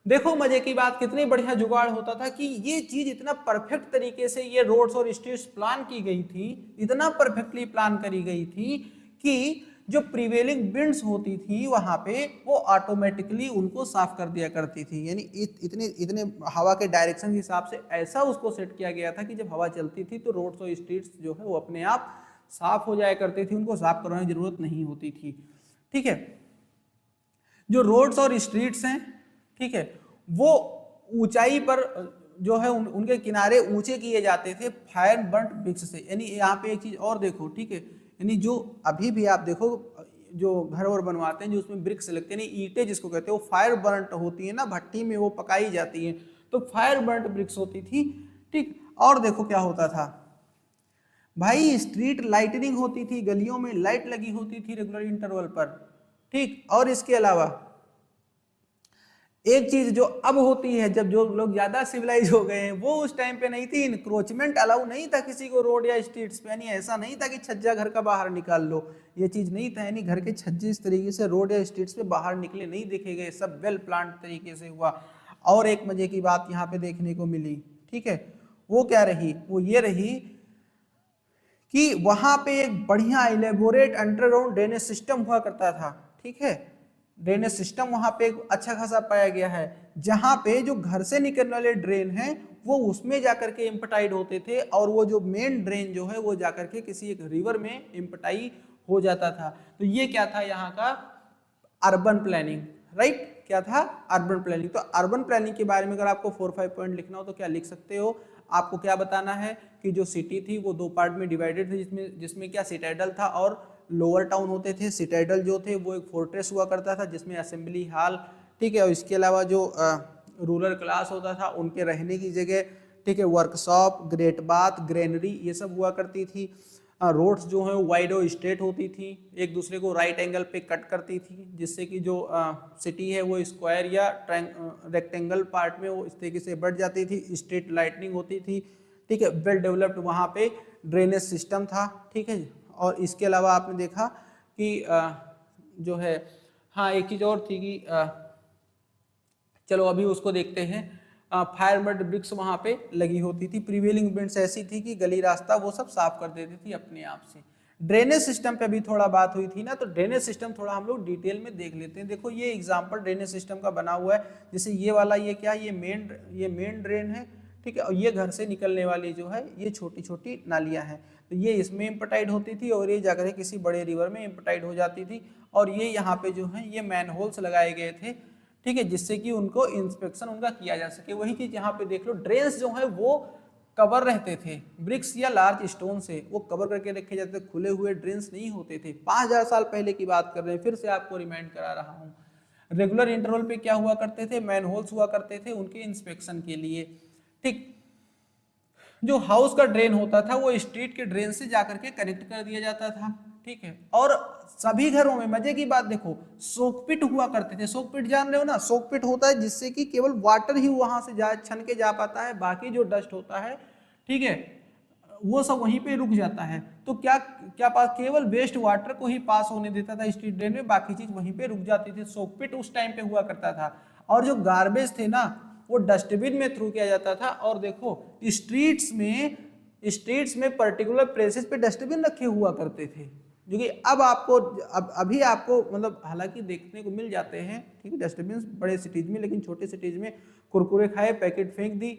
देखो मजे की बात, कितनी बढ़िया जुगाड़ होता था कि ये चीज इतना परफेक्ट तरीके से ये रोड्स और स्ट्रीट्स प्लान की गई थी, इतना परफेक्टली प्लान करी गई थी कि जो प्रिवेलिंग विंड्स होती थी वहां पे वो ऑटोमेटिकली उनको साफ कर दिया करती थी। यानी इतने इतने हवा के डायरेक्शन के हिसाब से ऐसा उसको सेट किया गया था कि जब हवा चलती थी तो रोड्स और स्ट्रीट्स जो है वो अपने आप साफ हो जाया करती थी, उनको साफ करवाने की जरूरत नहीं होती थी, ठीक है। जो रोड्स और स्ट्रीट्स हैं, ठीक है, वो ऊंचाई पर जो है उनके किनारे ऊंचे किए जाते थे फायर बर्न्ट ब्रिक्स से। यानी यहाँ पे एक चीज और देखो, ठीक है, यानी जो अभी भी आप देखो जो घर और बनवाते हैं जो उसमें ब्रिक्स लगते हैं, ईंटें जिसको कहते हैं, वो फायर बर्न्ट होती है ना, भट्टी में वो पकाई जाती है, तो फायर बर्न्ट ब्रिक्स होती थी, ठीक। और देखो क्या होता था भाई, स्ट्रीट लाइटनिंग होती थी, गलियों में लाइट लगी होती थी रेगुलर इंटरवल पर, ठीक। और इसके अलावा एक चीज जो अब होती है, जब जो लोग ज्यादा सिविलाइज हो गए हैं, वो उस टाइम पे नहीं थी, इंक्रोचमेंट अलाउ नहीं था किसी को रोड या स्ट्रीट्स पे। यानी ऐसा नहीं था कि छज्जा घर का बाहर निकाल लो, ये चीज नहीं था। यानी घर के छज्जे इस तरीके से रोड या स्ट्रीट्स पे बाहर निकले नहीं देखे गए, सब वेल प्लान्ड तरीके से हुआ। और एक मजे की बात यहाँ पे देखने को मिली, ठीक है, वो क्या रही, वो ये रही कि वहां पे एक बढ़िया इलेबोरेट अंडरग्राउंड ड्रेनेज सिस्टम हुआ करता था, ठीक है। ड्रेनेज सिस्टम वहां पे अच्छा खासा पाया गया है, जहां पे जो घर से निकलने वाले ड्रेन हैं वो उसमें जाकर के इम्पटाइड होते थे, और वो जो मेन ड्रेन जो है वो जाकर के किसी एक रिवर में इम्पटाई हो जाता था। तो ये क्या था, यहाँ का अर्बन प्लानिंग, राइट। क्या था, अर्बन प्लानिंग। तो अर्बन प्लानिंग के बारे में अगर आपको 4-5 पॉइंट लिखना हो तो क्या लिख सकते हो, आपको क्या बताना है कि जो सिटी थी वो 2 पार्ट में डिवाइडेड थी, जिसमें क्या सिटाइडल था और लोअर टाउन होते थे। सिटाइडल जो थे वो एक फोर्ट्रेस हुआ करता था जिसमें असेंबली हॉल, ठीक है, और इसके अलावा जो रूरल क्लास होता था उनके रहने की जगह, ठीक है, वर्कशॉप, ग्रेट बाथ, ग्रेनरी, ये सब हुआ करती थी। रोड्स जो है वाइड और स्ट्रेट होती थी, एक दूसरे को राइट एंगल पे कट करती थी, जिससे कि जो सिटी है वो स्क्वायर या रेक्टेंगल पार्ट में वो इस तरीके से बढ़ जाती थी। स्ट्रीट लाइटनिंग होती थी, ठीक है, वेल डेवलप्ड वहाँ पे ड्रेनेज सिस्टम था, ठीक है। और इसके अलावा आपने देखा कि जो है, हाँ एक चीज़ और थी कि चलो अभी उसको देखते हैं। फायर बर्न्ट ब्रिक्स वहाँ पे लगी होती थी। प्रीवेलिंग विंड्स ऐसी थी कि गली रास्ता वो सब साफ कर देती थी अपने आप से। ड्रेनेज सिस्टम पे भी थोड़ा बात हुई थी ना, तो ड्रेनेज सिस्टम थोड़ा हम लोग डिटेल में देख लेते हैं। देखो ये एग्जांपल ड्रेनेज सिस्टम का बना हुआ है, जैसे ये वाला, ये क्या, ये मेन ड्रेन है, ठीक है, और ये घर से निकलने वाली जो है ये छोटी छोटी नालियाँ हैं, तो ये इसमें इम्पटाइड होती थी और ये जाकर किसी बड़े रिवर में इम्पटाइड हो जाती थी। और ये यहाँ पे जो है ये मैन होल्स लगाए गए थे, ठीक है, जिससे कि उनको इंस्पेक्शन उनका किया जा सके। वही चीज यहाँ पे देख लो, ड्रेन्स जो है वो कवर रहते थे ब्रिक्स या लार्ज स्टोन से, वो कवर करके रखे जाते थे, खुले हुए ड्रेन्स नहीं होते थे। 5000 साल पहले की बात कर रहे हैं, फिर से आपको रिमाइंड करा रहा हूँ। रेगुलर इंटरवल पे क्या हुआ करते थे, मैन होल्स हुआ करते थे उनके इंस्पेक्शन के लिए, ठीक। जो हाउस का ड्रेन होता था वो स्ट्रीट के ड्रेन से जाकर के कनेक्ट कर दिया जाता था, ठीक है। और सभी घरों में मजे की बात देखो, सोकपिट हुआ करते थे। सोकपिट जान रहे हो ना, सोकपिट होता है जिससे कि केवल वाटर ही वहां से जा छन के जा पाता है, बाकी जो डस्ट होता है, ठीक है, वो सब वहीं पे रुक जाता है। तो क्या क्या पास केवल वेस्ट वाटर को ही पास होने देता था स्ट्रीट ड्रेन में, बाकी चीज वहीं पे रुक जाती थी। सोकपिट उस टाइम पे हुआ करता था। और जो गार्बेज थे ना वो डस्टबिन में थ्रू किया जाता था। और देखो स्ट्रीट्स में पर्टिकुलर प्लेसेस पे डस्टबिन रखे हुआ करते थे, जो कि अब आपको अभी आपको मतलब हालांकि देखने को मिल जाते हैं, ठीक है, डस्टबिन बड़े सिटीज में, लेकिन छोटे सिटीज में कुरकुरे खाए पैकेट फेंक दी,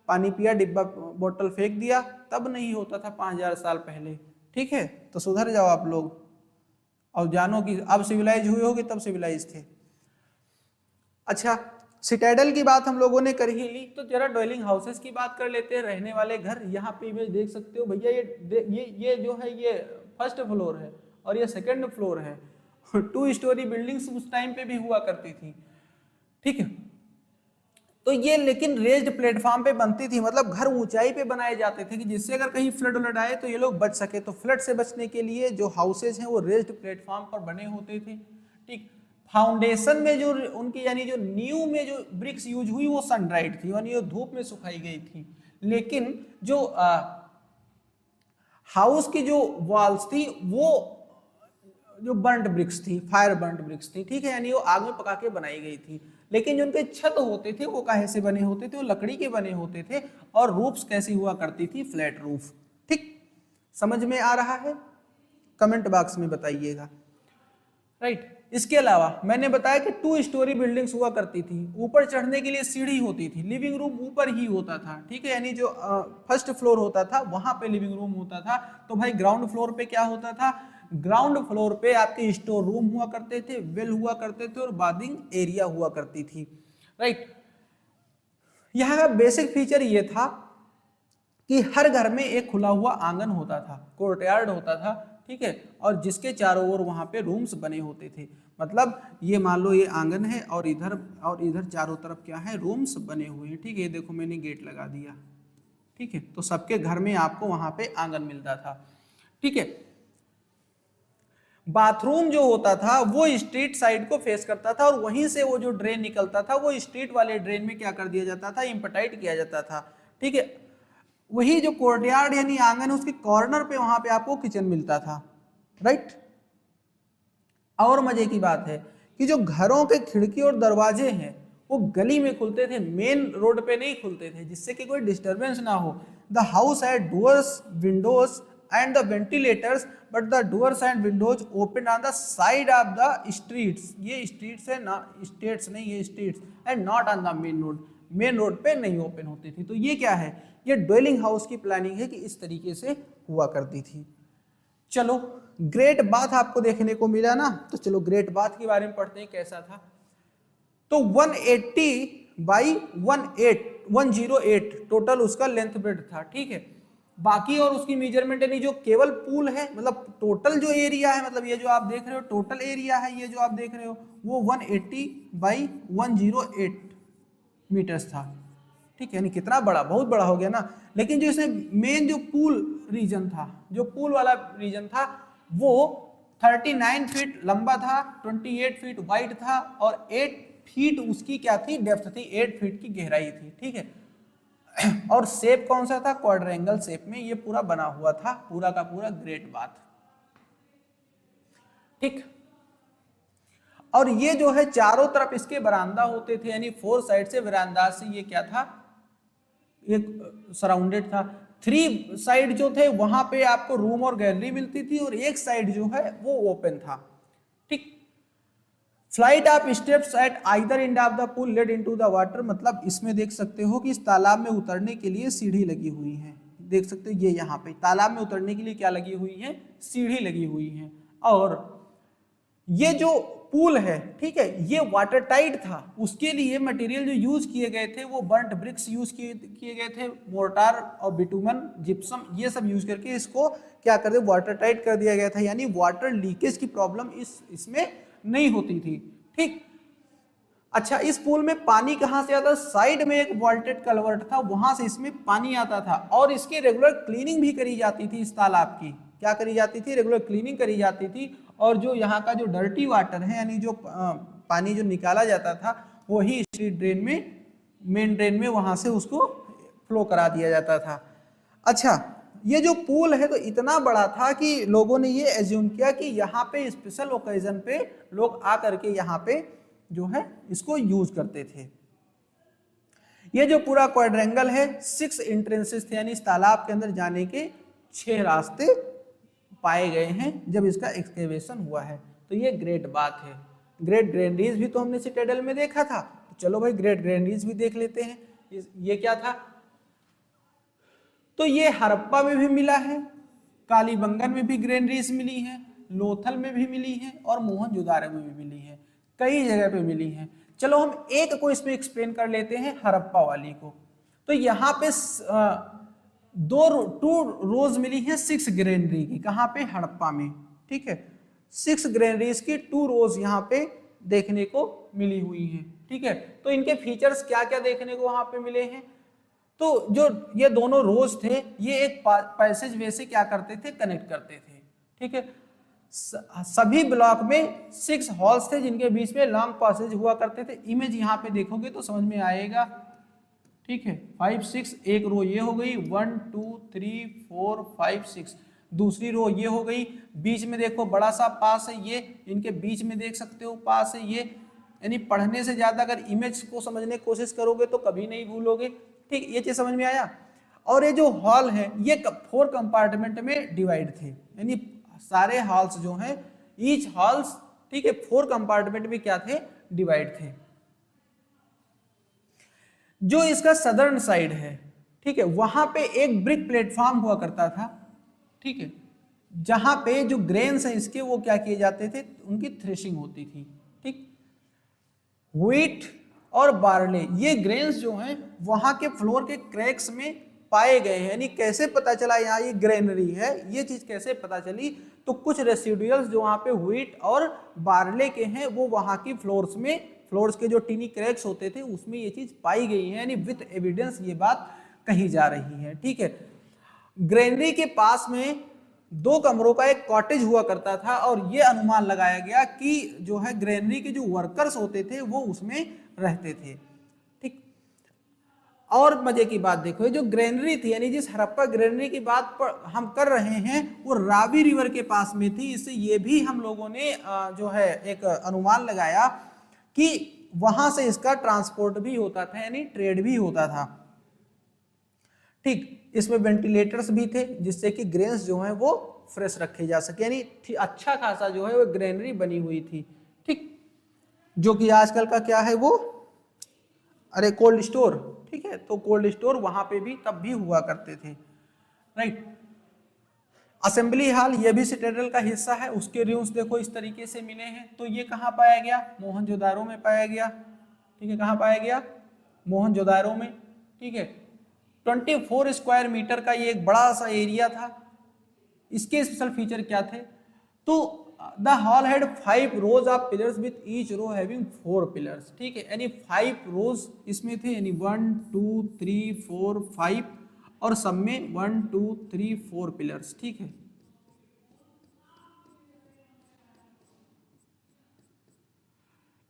पानी पिया, डिब्बा बोतल फेंक दिया, तब नहीं होता था 5000 साल पहले। ठीक है, तो सुधर जाओ आप लोग और जानो कि अब सिविलाइज हुए होगे तब सिविलाइज थे। अच्छा, सिटाडेल की बात हम लोगों ने कर ही ली, तो जरा ड्वेलिंग हाउसेस की बात कर लेते हैं, रहने वाले घर। यहाँ पे इमेज देख सकते हो भैया, ये जो है ये फर्स्ट फ्लोर है और ये सेकंड फ्लोर है। 2 स्टोरी बिल्डिंग्स उस टाइम पे भी हुआ करती थी। ठीक है, तो ये लेकिन रेज्ड प्लेटफॉर्म पे बनती थी, मतलब घर ऊंचाई पे बनाए जाते थे कि जिससे अगर कहीं फ्लड व्लड आए तो ये लोग बच सके। तो फ्लड से बचने के लिए जो हाउसेज हैं वो रेज्ड प्लेटफॉर्म पर बने होते थे। ठीक, फाउंडेशन में जो उनकी यानी जो नींव में जो ब्रिक्स यूज हुई वो सन ड्राइड थी, यानी वो धूप में सुखाई गई थी। लेकिन जो हाउस की जो वॉल्स थी वो जो बर्न्ड ब्रिक्स थी, फायर बर्न्ड ब्रिक्स थी। ठीक है, यानी वो आग में पका के बनाई गई थी। लेकिन जो उनके छत होते थे वो काहे से बने होते थे? वो लकड़ी के बने होते थे। और रूफ्स कैसी हुआ करती थी? Flat roof. ठीक, समझ में आ रहा है? कमेंट बॉक्स में बताइएगा। राइट, इसके अलावा मैंने बताया कि 2 स्टोरी बिल्डिंग्स हुआ करती थी, ऊपर चढ़ने के लिए सीढ़ी होती थी, लिविंग रूम ऊपर ही होता था। ठीक है, यानी जो फर्स्ट फ्लोर होता था वहां पे लिविंग रूम होता था। तो भाई ग्राउंड फ्लोर पे क्या होता था? ग्राउंड फ्लोर पे आपके स्टोर रूम हुआ करते थे, वेल हुआ करते थे और बाथिंग एरिया हुआ करती थी। राइट, यहाँ का बेसिक फीचर ये था कि हर घर में एक खुला हुआ आंगन होता था, कोर्टयार्ड होता था। ठीक है, और जिसके चारों ओर वहां पे रूम्स बने होते थे। मतलब ये मान लो ये आंगन है और इधर चारों तरफ क्या है? रूम्स बने हुए हैं। ठीक है, देखो मैंने गेट लगा दिया। ठीक है, तो सबके घर में आपको वहां पे आंगन मिलता था। ठीक है, बाथरूम जो होता था वो स्ट्रीट साइड को फेस करता था और वहीं से वो जो ड्रेन निकलता था वो स्ट्रीट वाले ड्रेन में क्या कर दिया जाता था? इम्पटाइट किया जाता था। ठीक है, वही जो कोर्टयार्ड यानी आंगन, उसके कॉर्नर पे वहां पे आपको किचन मिलता था। राइट, और मजे की बात है कि जो घरों के खिड़की और दरवाजे हैं वो गली में खुलते थे, मेन रोड पे नहीं खुलते थे, जिससे कि कोई डिस्टरबेंस ना हो। The house had doors, Windows and the ventilators, but the doors and Windows open on the side of the streets. ये स्ट्रीट्स है ना, स्टेट्स नहीं, ये streets, and not on the main road. Main road पे नहीं open होती थी। तो ये क्या है? ये ड्वेलिंग हाउस की प्लानिंग है कि इस तरीके से हुआ करती थी। चलो, ग्रेट बाथ आपको देखने को मिला ना, तो चलो ग्रेट बाथ के बारे में पढ़ते हैं कैसा था। तो 180 बाई 108 टोटल उसका लेंथ ब्रेड था। ठीक है, बाकी और उसकी मेजरमेंट यानी जो केवल पूल है, मतलब टोटल जो एरिया है, मतलब ये जो आप देख रहे हो टोटल एरिया है, ये जो आप देख रहे हो वो 180 बाई 108 मीटर्स था। ठीक है, यानी कितना बड़ा, बहुत बड़ा हो गया ना। लेकिन जो इसमें मेन जो पूल रीजन था, जो पूल वाला रीजन था वो 39 फीट लंबा था, 28 फीट वाइड था और 8 फीट उसकी क्या थी? डेप्थ थी, 8 फीट की गहराई थी। ठीक है, और शेप कौन सा था? क्वाड्रेंगल शेप में ये पूरा बना हुआ था, पूरा का पूरा ग्रेट बाथ। ठीक, और ये जो है चारों तरफ इसके बरामदा होते थे, यानी 4 साइड से बरामदा से ये क्या था? एक सराउंडेड था। 3 साइड जो थे वहां पे आपको रूम और गैलरी मिलती थी और एक साइड जो है वो ओपन था। ठीक, flight of steps at either end of the pool led into the water, मतलब इसमें देख सकते हो कि इस तालाब में उतरने के लिए सीढ़ी लगी हुई है। देख सकते हो ये यहाँ पे तालाब में उतरने के लिए क्या लगी हुई है? सीढ़ी लगी हुई है। और ये जो पूल है, ठीक है, ये वाटर टाइट था। उसके लिए मटेरियल जो यूज किए गए थे वो बर्न्ट ब्रिक्स यूज किए गए थे, मोर्टार और बिटुमन, जिप्सम, ये सब यूज करके इसको क्या कर दे? वाटर टाइट कर दिया गया था, यानी वाटर लीकेज की प्रॉब्लम इसमें नहीं होती थी। ठीक, अच्छा, इस पूल में पानी कहां से आता? साइड में एक वॉल्टेड कलवर्ट था, वहां से इसमें पानी आता था और इसकी रेगुलर क्लीनिंग भी करी जाती थी। इस तालाब की क्या करी जाती थी? रेगुलर क्लीनिंग करी जाती थी। और जो यहाँ का जो डर्टी वाटर है, यानी जो पानी जो निकाला जाता था वही स्ट्रीट ड्रेन में, मेन ड्रेन में वहां से उसको फ्लो करा दिया जाता था। अच्छा, ये जो पूल है तो इतना बड़ा था कि लोगों ने ये एज्यूम किया कि यहाँ पे स्पेशल ओकेजन पे लोग आकर के यहाँ पे जो है इसको यूज करते थे। ये जो पूरा क्वाड्रेंगल है 6 एंट्रेंसेस थे, यानी इस तालाब के अंदर जाने के 6 रास्ते पाए गए हैं जब इसका एक्सकेवेशन हुआ है। तो ये ग्रेट बात है। ग्रेट ग्रैंडीज भी तो हमने सिटाडेल में देखा था, तो चलो भाई ग्रेट ग्रैंडीज भी देख लेते हैं। ये क्या था? तो ये हड़प्पा में भी मिला है, कालीबंगन में भी ग्रेनरीज मिली है, लोथल में भी मिली है और मोहनजोदारो में भी मिली है, कई जगह पे मिली है। चलो हम एक को इसमें एक्सप्लेन कर लेते हैं, हड़प्पा वाली को। तो यहाँ पे टू रोज मिली है 6 ग्रेनरी की, कहाँ पे, हड़प्पा में, ठीक है। 6 ग्रेनरीज की 2 रोज यहाँ पे देखने को मिली हुई है, ठीक है। तो इनके फीचर्स क्या क्या देखने को वहां पे मिले हैं, तो जो ये दोनों रोज थे ये एक पैसेज वे से क्या करते थे, कनेक्ट करते थे, ठीक है। सभी ब्लॉक में 6 हॉल्स थे जिनके बीच में लॉन्ग पैसेज हुआ करते थे। इमेज यहाँ पे देखोगे तो समझ में आएगा, ठीक है। 5 6 एक रो ये हो गई, 1 2 3 4 5 6, दूसरी रो ये हो गई, बीच में देखो बड़ा सा पास है ये, इनके बीच में देख सकते हो पास है ये। यानी पढ़ने से ज्यादा अगर इमेज को समझने की कोशिश करोगे तो कभी नहीं भूलोगे, ठीक। ये चीज समझ में आया। और ये जो हॉल है ये 4 कंपार्टमेंट में डिवाइड थे, यानी सारे हॉल्स जो हैं, ईच हॉल्स, ठीक है, 4 कंपार्टमेंट में क्या थे, डिवाइड थे। जो इसका सदर्न साइड है, ठीक है, वहां पे एक ब्रिक प्लेटफॉर्म हुआ करता था, ठीक है, जहां पे जो ग्रेन्स हैं इसके वो क्या किए जाते थे, उनकी थ्रेशिंग होती थी, ठीक। व्हीट और बार्ले ये ग्रेन्स जो हैं वहां के फ्लोर के क्रैक्स में पाए गए हैं। यानी कैसे पता चला यहाँ ये ग्रेनरी है, ये चीज कैसे पता चली, तो कुछ रेसिडुअल्स जो वहां पे व्हीट और बार्ले के हैं वो वहां की फ्लोर्स के जो टीनी क्रैक्स होते थे उसमें ये चीज पाई गई है, यानी विथ एविडेंस ये बात कही जा रही है, ठीक है। ग्रेनरी के पास में 2 कमरों का एक कॉटेज हुआ करता था और ये अनुमान लगाया गया कि जो है ग्रेनरी के जो वर्कर्स होते थे वो उसमें रहते थे, ठीक। और मजे की बात देखो, ये जो ग्रेनरी थी, यानी जिस हड़प्पा ग्रेनरी की बात पर हम कर रहे हैं वो रावी रिवर के पास में थी। इससे ये भी हम लोगों ने जो है एक अनुमान लगाया कि वहां से इसका ट्रांसपोर्ट भी होता था, यानी ट्रेड भी होता था, ठीक। इसमें वेंटिलेटर्स भी थे जिससे कि ग्रेन्स जो हैं वो फ्रेश रखे जा सके, यानी अच्छा खासा जो है वो ग्रेनरी बनी हुई थी, ठीक। जो कि आजकल का क्या है वो, अरे कोल्ड स्टोर, ठीक है। तो कोल्ड स्टोर वहां पे भी तब भी हुआ करते थे, राइट। असेंबली हॉल ये भी सिटाडेल का हिस्सा है, उसके रूम्स देखो इस तरीके से मिले हैं। तो ये कहाँ पाया गया, मोहनजोदारो में पाया गया, ठीक है। कहाँ पाया गया, मोहनजोदारो में, ठीक है। 24 स्क्वायर मीटर का ये एक बड़ा सा एरिया था। इसके स्पेशल फीचर क्या थे, तो the hall had 5 rows of pillars with each row having 4 pillars, ठीक है। यानी 5 रोज इसमें थे, यानी 1 2 3 4 5 और सब में 1 2 3 4 पिलर्स, ठीक है।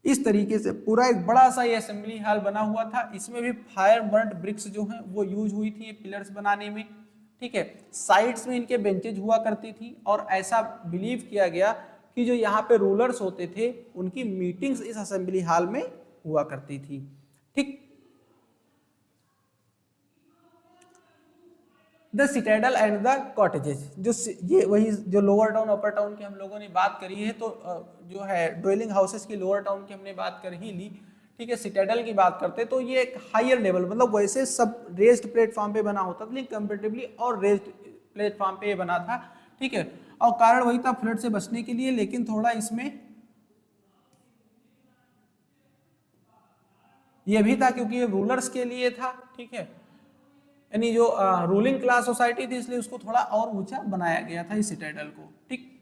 इस तरीके से पूरा एक बड़ा सा ये असेंबली हॉल बना हुआ था। इसमें भी फायर बर्न्ड ब्रिक्स जो हैं वो यूज हुई थी ये पिलर्स बनाने में, ठीक है। साइड्स में इनके बेंचेज हुआ करती थी और ऐसा बिलीव किया गया कि जो यहाँ पे रूलर्स होते थे उनकी मीटिंग्स इस असेंबली हॉल में हुआ करती थी, ठीक। The Citadel and the cottages, जो ये वही जो लोअर टाउन अपर टाउन की हम लोगों ने बात करी है, तो जो है ड्वेलिंग हाउसेस की लोअर टाउन की हमने बात कर ही ली, ठीक है। सिटाडेल की बात करते तो ये एक हायर लेवल, मतलब वैसे सब रेज्ड प्लेटफॉर्म पे बना होता था लेकिन कंपेरेटिवली और रेज्ड प्लेटफॉर्म पे ये बना था, ठीक है। और कारण वही था फ्लड से बचने के लिए, लेकिन थोड़ा इसमें ये भी था क्योंकि ये रूलर्स के लिए था, ठीक है। यानी जो रूलिंग क्लास सोसाइटी थी इसलिए उसको थोड़ा और ऊंचा बनाया गया था इस सिटाडेल को, ठीक।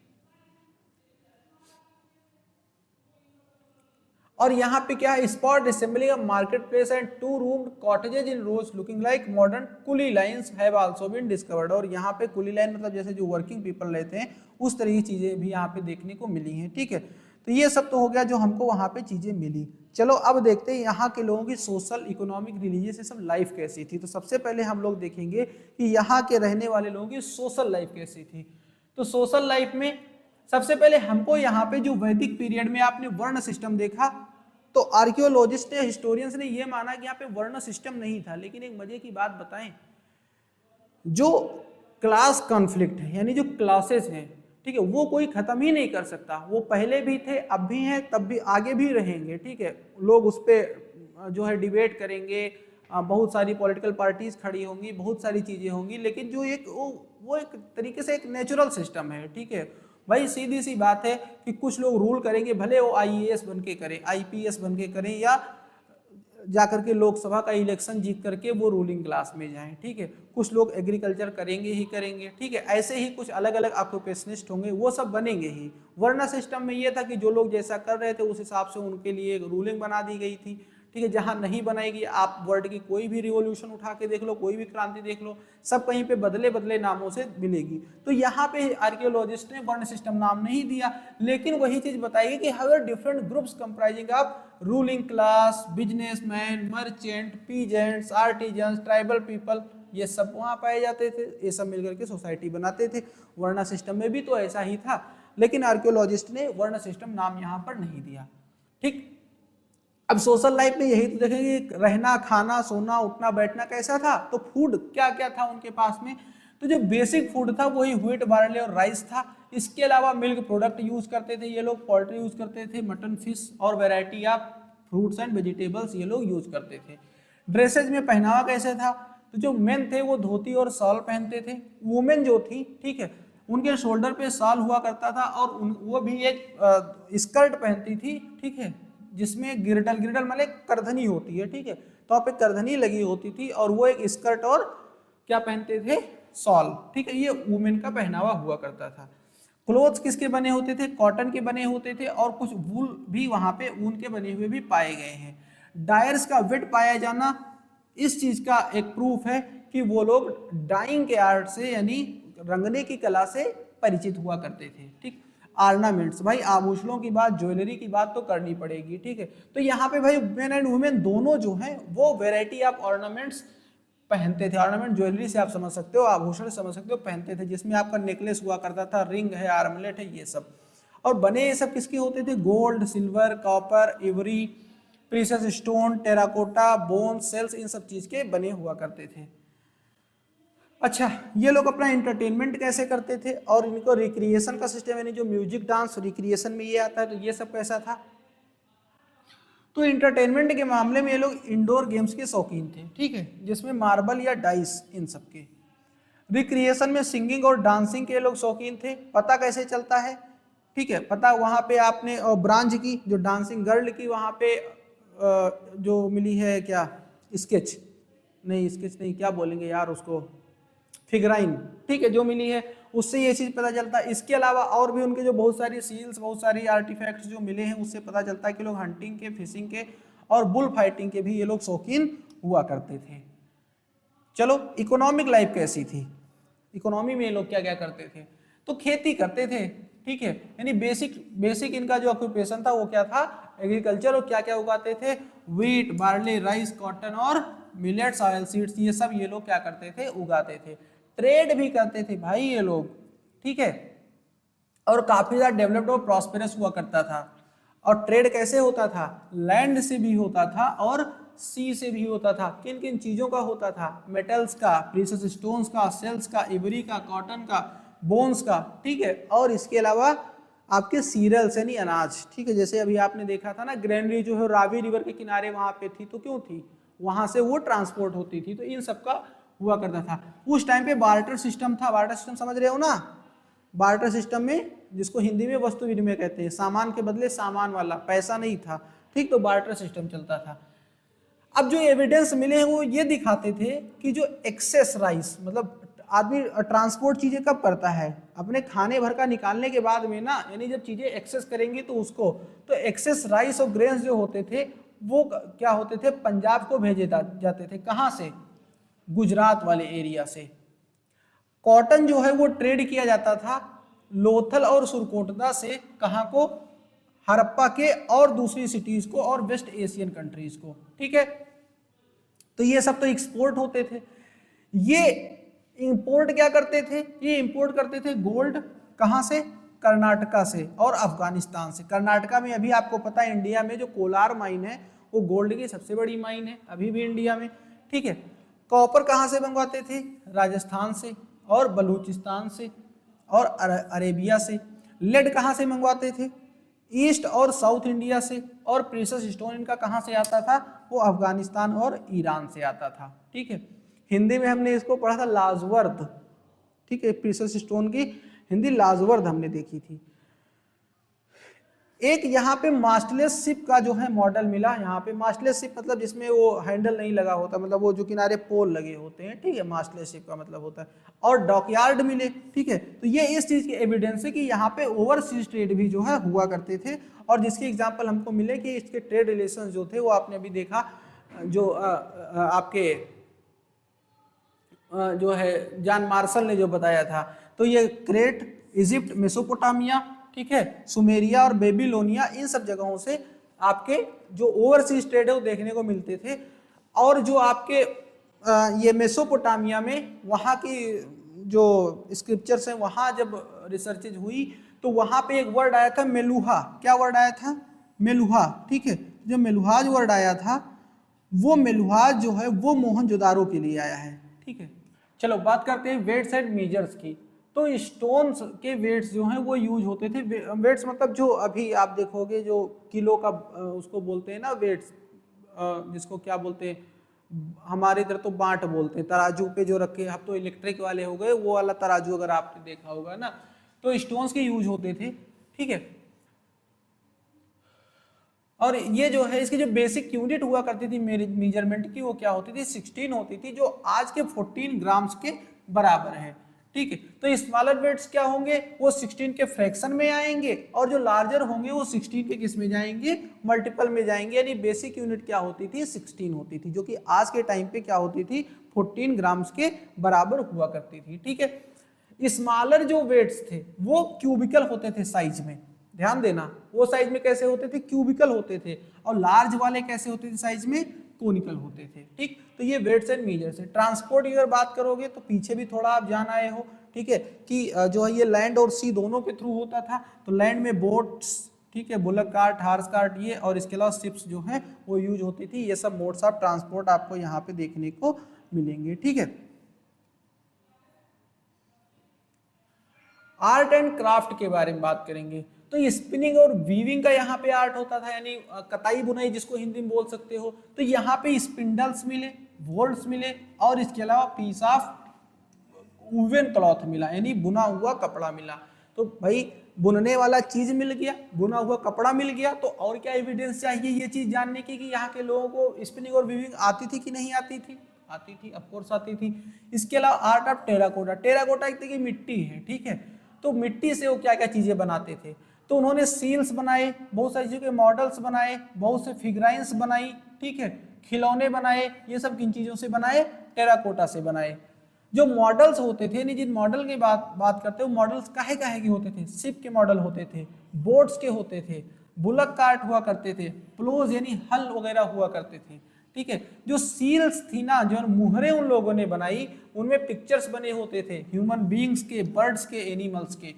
और यहाँ पे क्या है, spot assembly of market place and 2 roomed cottages in rows looking like modern coolie lines have also been discovered. और यहाँ पे कुली लाइन मतलब जैसे जो वर्किंग पीपल रहते हैं उस तरह की चीजें भी यहाँ पे देखने को मिली हैं, ठीक है। तो ये सब तो हो गया जो हमको वहाँ पे चीजें मिली। चलो अब देखते हैं यहाँ के लोगों की सोशल, इकोनॉमिक, रिलीजियस ये सब लाइफ कैसी थी। तो सबसे पहले हम लोग देखेंगे कि यहाँ के रहने वाले लोगों की सोशल लाइफ कैसी थी। तो सोशल लाइफ में सबसे पहले हमको यहाँ पे जो वैदिक पीरियड में आपने वर्ण सिस्टम देखा, तो आर्कियोलॉजिस्ट ने, हिस्टोरियंस ने ये माना कि यहाँ पे वर्ण सिस्टम नहीं था। लेकिन एक मजे की बात बताएं, जो क्लास कॉन्फ्लिक्ट है, यानी जो क्लासेस हैं, ठीक है, वो कोई खत्म ही नहीं कर सकता। वो पहले भी थे, अब भी हैं, तब भी आगे भी रहेंगे, ठीक है। लोग उस पर जो है डिबेट करेंगे, बहुत सारी पॉलिटिकल पार्टीज खड़ी होंगी, बहुत सारी चीजें होंगी, लेकिन जो एक वो एक तरीके से एक नेचुरल सिस्टम है। ठीक है भाई, सीधी सी बात है कि कुछ लोग रूल करेंगे, भले वो आईएएस बन के करें, आईपीएस बन के करें, या जाकर के लोकसभा का इलेक्शन जीत करके वो रूलिंग क्लास में जाएं। ठीक है, कुछ लोग एग्रीकल्चर करेंगे ही करेंगे। ठीक है, ऐसे ही कुछ अलग अलग ऑक्यूपेशनिस्ट होंगे, वो सब बनेंगे ही। वरना सिस्टम में ये था कि जो लोग जैसा कर रहे थे उस हिसाब से उनके लिए रूलिंग बना दी गई थी। ठीक है, जहां नहीं बनाएगी, आप वर्ल्ड की कोई भी रिवॉल्यूशन उठा के देख लो, कोई भी क्रांति देख लो, सब कहीं पे बदले बदले नामों से मिलेगी। तो यहाँ पे आर्कियोलॉजिस्ट ने वर्ण सिस्टम नाम नहीं दिया, लेकिन वही चीज बताइए कि how are different groups comprising of ruling class, businessman, merchant, peasants, artisans, tribal people, ये सब वहां पाए जाते थे। ये सब मिलकर के सोसाइटी बनाते थे। वर्ण सिस्टम में भी तो ऐसा ही था, लेकिन आर्कियोलॉजिस्ट ने वर्ण सिस्टम नाम यहाँ पर नहीं दिया। ठीक, अब सोशल लाइफ में यही तो देखेंगे, रहना, खाना, सोना, उठना, बैठना कैसा था। तो फूड क्या क्या था उनके पास में, तो जो बेसिक फूड था वही व्हीट, बार्ले और राइस था। इसके अलावा मिल्क प्रोडक्ट यूज करते थे ये लोग, पोल्ट्री यूज करते थे, मटन, फिश और variety of fruits and vegetables ये लोग यूज करते थे। ड्रेसेज में पहनावा कैसे था, तो जो मेन थे वो धोती और शॉल पहनते थे। वुमेन जो थी, ठीक है, उनके शोल्डर पे शॉल हुआ करता था, और वो भी एक स्कर्ट पहनती थी। ठीक है, जिसमें गिरडल, गिरडल मतलब करधनी होती है। ठीक है, तो आप एक करधनी लगी होती थी, और वो एक स्कर्ट और क्या पहनते थे, शॉल। ठीक है, ये वुमेन का पहनावा हुआ करता था। क्लोथ्स किसके बने होते थे, कॉटन के बने होते थे, और कुछ वूल भी वहां पे ऊन के बने हुए भी पाए गए हैं। डायर्स का वेट पाया जाना इस चीज का एक प्रूफ है कि वो लोग डाइंग के आर्ट से, यानी रंगने की कला से परिचित हुआ करते थे। ठीक, ऑर्नामेंट्स, भाई आभूषणों की बात, ज्वेलरी की बात तो करनी पड़ेगी। ठीक है, तो यहाँ पे भाई मेन एंड वुमेन दोनों जो हैं वो वेराइटी ऑफ ऑर्नामेंट्स पहनते थे। ऑर्नामेंट ज्वेलरी से आप समझ सकते हो, आभूषण समझ सकते हो, पहनते थे, जिसमें आपका नेकलेस हुआ करता था, रिंग है, आर्मलेट है, ये सब। और बने ये सब किसके होते थे, gold, silver, copper, ivory, precious stone, terracotta, bone, shells, इन सब चीज के बने हुआ करते थे। अच्छा, ये लोग अपना एंटरटेनमेंट कैसे करते थे, और इनको रिक्रिएशन का सिस्टम, यानी जो म्यूजिक, डांस, रिक्रिएशन में ये आता है, तो ये सब कैसा था। तो एंटरटेनमेंट के मामले में ये लोग इंडोर गेम्स के शौकीन थे। ठीक है, जिसमें मार्बल या डाइस, इन सब के। रिक्रिएशन में सिंगिंग और डांसिंग के लोग शौकीन थे। पता कैसे चलता है, ठीक है, पता वहां पे आपने ब्रांज की, जो डांसिंग गर्ल की, वहां पे जो मिली है, क्या स्केच नहीं, स्केच नहीं, क्या बोलेंगे यार उसको, फिगराइन। ठीक है, जो मिली है उससे ये चीज पता चलता है। इसके अलावा और भी उनके जो बहुत सारी सील्स, बहुत सारी आर्टिफैक्ट्स जो मिले हैं, उससे पता चलता है कि लोग हंटिंग के, फिशिंग के और बुल फाइटिंग के भी ये लोग शौकीन हुआ करते थे। चलो, इकोनॉमिक लाइफ कैसी थी, इकोनॉमी में ये लोग क्या क्या करते थे, तो खेती करते थे। ठीक है, यानी बेसिक इनका जो ऑक्यूपेशन था वो क्या था, एग्रीकल्चर। और क्या क्या उगाते थे, व्हीट, बार्ले, राइस, कॉटन और मिलेट्स, ऑयल सीड्स, ये सब ये लोग क्या करते थे, उगाते थे। ट्रेड भी करते थे भाई ये लोग। ठीक है, और काफी ज्यादा डेवलप्ड और प्रॉस्पेरस हुआ करता था। और ट्रेड कैसे होता था, लैंड से भी होता था और सी से भी होता था। किन किन चीजों का होता था, मेटल्स का, प्रीशियस स्टोन्स का, सेल्स का, इवरी का, कॉटन का, बोन्स का। ठीक है, और इसके अलावा आपके सीरियल्स यानी अनाज। ठीक है, जैसे अभी आपने देखा था ना, ग्रेनरी जो है रावी रिवर के किनारे वहां पे थी, तो क्यों थी, वहां से वो ट्रांसपोर्ट होती थी, तो इन सब का हुआ करता था। उस टाइम पे बार्टर सिस्टम था। बार्टर सिस्टम समझ रहे हो ना, बार्टर सिस्टम में, जिसको हिंदी में वस्तु विनिमय कहते हैं, सामान के बदले सामान वाला, पैसा नहीं था। ठीक, तो बार्टर सिस्टम चलता था। अब जो एविडेंस मिले हैं वो ये दिखाते थे कि जो एक्सेस राइस, मतलब आदमी ट्रांसपोर्ट चीजें कब करता है, अपने खाने भर का निकालने के बाद में ना, यानी जब चीजें एक्सेस करेंगी तो उसको, तो एक्सेस राइस और ग्रेन्स जो होते थे वो क्या होते थे, पंजाब को भेजे जाते थे। कहां से, गुजरात वाले एरिया से। कॉटन जो है वो ट्रेड किया जाता था लोथल और सुरकोटदा से, कहां को, हड़प्पा के और दूसरी सिटीज को और वेस्ट एशियन कंट्रीज को। ठीक है, तो ये सब तो एक्सपोर्ट होते थे। ये इंपोर्ट क्या करते थे, ये इंपोर्ट करते थे गोल्ड, कहां से, कर्नाटका से और अफगानिस्तान से। कर्नाटका में अभी आपको पता है इंडिया में जो कोलार माइन है वो गोल्ड की सबसे बड़ी माइन है अभी भी इंडिया में। ठीक है, कॉपर कहां से मंगवाते थे, राजस्थान से और बलूचिस्तान से और अरेबिया से। लेड कहां से मंगवाते थे, ईस्ट और साउथ इंडिया से, और प्रीशियस स्टोन इनका कहाँ से आता था, वो अफगानिस्तान और ईरान से आता था। ठीक है, हिंदी में हमने इसको पढ़ा था लाजवर्द। ठीक है, प्रीशियस स्टोन की हिंदी लाजवर्द हमने देखी थी। एक यहाँ पे मास्टरलेस शिप का जो है मॉडल मिला। यहाँ पे मास्टरलेस शिप मतलब जिसमें वो हैंडल नहीं लगा होता, मतलब वो जो किनारे पोल लगे होते हैं। ठीक है, मास्टरलेस शिप का मतलब होता है। और डॉकयार्ड मिले। ठीक है, तो ये इस चीज की एविडेंस है कि यहाँ पे ओवरसीज ट्रेड भी जो है हुआ करते थे, और जिसके एग्जाम्पल हमको मिले कि इसके ट्रेड रिलेशन जो थे वो आपने अभी देखा, जो आपके जो है जॉन मार्शल ने जो बताया था। तो ये क्रेट, इजिप्ट, मेसोपोटामिया, ठीक है, सुमेरिया और बेबीलोनिया, इन सब जगहों से आपके जो ओवरसीज ट्रेड है वो देखने को मिलते थे। और जो आपके ये मेसोपोटामिया में वहाँ की जो स्क्रिप्चर्स हैं, वहाँ जब रिसर्चेज हुई तो वहाँ पे एक वर्ड आया था मेलुहा। क्या वर्ड आया था, मेलुहा। ठीक है, जो मेलुहाज वर्ड आया था, वो मेलुहाज जो है वो मोहनजोदारो के लिए आया है। ठीक है, चलो बात करते हैं वेट्स एंड मेजर्स की। तो स्टोन्स के वेट्स जो हैं वो यूज होते थे। वेट्स मतलब जो अभी आप देखोगे जो किलो का उसको बोलते हैं ना वेट्स, जिसको क्या बोलते हैं, हमारे इधर तो बाट बोलते हैं, तराजू पे जो रखे। अब तो इलेक्ट्रिक वाले हो गए, वो वाला तराजू अगर आपने देखा होगा ना, तो स्टोन्स के यूज होते थे। ठीक है, और ये जो है इसकी जो बेसिक यूनिट हुआ करती थी मेजरमेंट की, वो क्या होती थी, 16 होती थी, जो आज के 14 ग्राम्स के बराबर है। ठीक है, तो स्मॉलर वेट्स क्या होंगे, वो 16 के फ्रैक्शन में आएंगे, और जो लार्जर होंगे वो 16 के किस में जाएंगे, मल्टीपल में जाएंगे। यानी बेसिक यूनिट क्या होती थी, 16 होती थी, जो कि आज के टाइम पे क्या होती थी, 14 ग्राम्स के बराबर हुआ करती थी। ठीक है, स्मॉलर जो वेट्स थे वो क्यूबिकल होते थे साइज में, ध्यान देना, वो साइज में कैसे होते थे, क्यूबिकल होते थे। और लार्ज वाले कैसे होते थे, साइज में कोनिकल होते थे। ठीक, तो ये वेट्स एंड मेजर्स है। ट्रांसपोर्ट की अगर बात करोगे तो पीछे भी थोड़ा आप जान आए हो। ठीक है, कि जो है ये लैंड और सी दोनों के थ्रू होता था। तो लैंड में बोट्स, ठीक है, बुलक कार्ट, हार्स कार्ट, ये, और इसके अलावा शिप्स जो है वो यूज होती थी। ये सब मोड्स ऑफ ट्रांसपोर्ट आपको यहाँ पे देखने को मिलेंगे। ठीक है, आर्ट एंड क्राफ्ट के बारे में बात करेंगे। तो स्पिनिंग और वीविंग का यहाँ पे आर्ट होता था, यानी कताई बुनाई जिसको हिंदी में बोल सकते हो। तो यहाँ पे स्पिंडल्स मिले, वोल्ट्स मिले, और इसके अलावा पीस ऑफ वुवन क्लॉथ मिला, यानी बुना हुआ कपड़ा मिला। तो भाई बुनने वाला चीज मिल गया, बुना हुआ कपड़ा मिल गया, तो और क्या एविडेंस चाहिए ये चीज जानने की कि यहाँ के लोगों को स्पिनिंग और वीविंग आती थी कि नहीं आती थी। आती थी, ऑफ कोर्स आती थी। इसके अलावा आर्ट ऑफ टेराकोटा। टेराकोटा एक तरह की मिट्टी है। ठीक है, तो मिट्टी से वो क्या क्या चीजें बनाते थे। तो उन्होंने सील्स बनाए, बहुत सारी चीजों के मॉडल्स बनाए, बहुत से फिगराइंस बनाई। ठीक है, खिलौने बनाए। ये सब किन चीजों से बनाए, टेराकोटा से बनाए। जो मॉडल्स होते थे, जिन मॉडल की बात करते हैं, वो मॉडल्स काहे काहे के होते थे, शिप के मॉडल होते थे, बोट्स के होते थे, बुलक कार्ट हुआ करते थे, प्लोज यानी हल वगैरह हुआ करते थे। ठीक है, जो सील्स थी ना, जो मुहरें उन लोगों ने बनाई, उनमें पिक्चर्स बने होते थे ह्यूमन बीइंग्स के, बर्ड्स के, एनिमल्स के।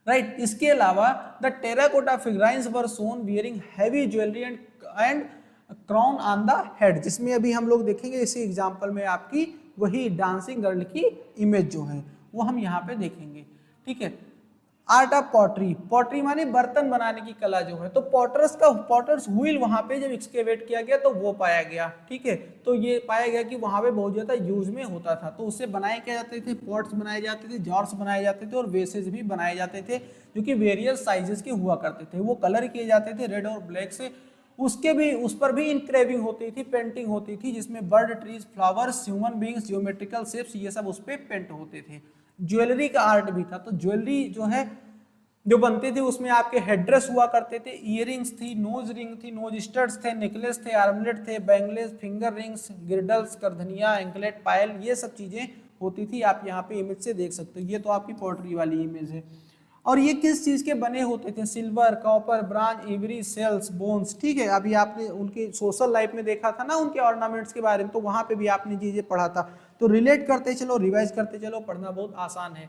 राइट, इसके अलावा the terracotta figurines were shown wearing heavy jewellery and crown on the head, जिसमें अभी हम लोग देखेंगे इसी एग्जांपल में आपकी वही डांसिंग गर्ल की इमेज जो है वो हम यहाँ पे देखेंगे। ठीक है, आर्ट ऑफ पॉटरी। पॉटरी माने बर्तन बनाने की कला जो है। तो पॉटर्स व्हील वहां पे जब एक्सकेवेट किया गया तो वो पाया गया। ठीक है, तो ये पाया गया कि वहां पे बहुत ज्यादा यूज में होता था। तो उससे बनाए क्या जाते थे, पॉट्स बनाए जाते थे, जॉर्स बनाए जाते थे, और वेसेज भी बनाए जाते थे, जो कि वेरियस साइजेस के हुआ करते थे। वो कलर किए जाते थे रेड और ब्लैक से। उसके भी उस पर भी इंक्रेविंग होती थी, पेंटिंग होती थी, जिसमें bird, trees, flowers, human beings, geometrical shapes, ये सब उस पर पेंट होते थे। ज्वेलरी का आर्ट भी था। तो ज्वेलरी जो है जो बनती थी उसमें आपके हेड्रेस हुआ करते थे, इयरिंग्स थी, नोज रिंग थी, नोज स्टड्स थे, नेकलेस थे, आर्मलेट थे, बैंगलेस, फिंगर रिंग्स, गिरडल्स, करधनिया, एंकलेट, पायल, ये सब चीजें होती थी। आप यहाँ पे इमेज से देख सकते हो। ये तो आपकी पॉटरी वाली इमेज है। और ये किस चीज के बने होते थे, silver, copper, bronze, ivory, shells, bones. ठीक है, अभी आपने उनकी सोशल लाइफ में देखा था ना उनके ऑर्नामेंट्स के बारे में, तो वहां पे भी आपने चीजें पढ़ा था। तो रिलेट करते चलो, रिवाइज करते चलो, पढ़ना बहुत आसान है।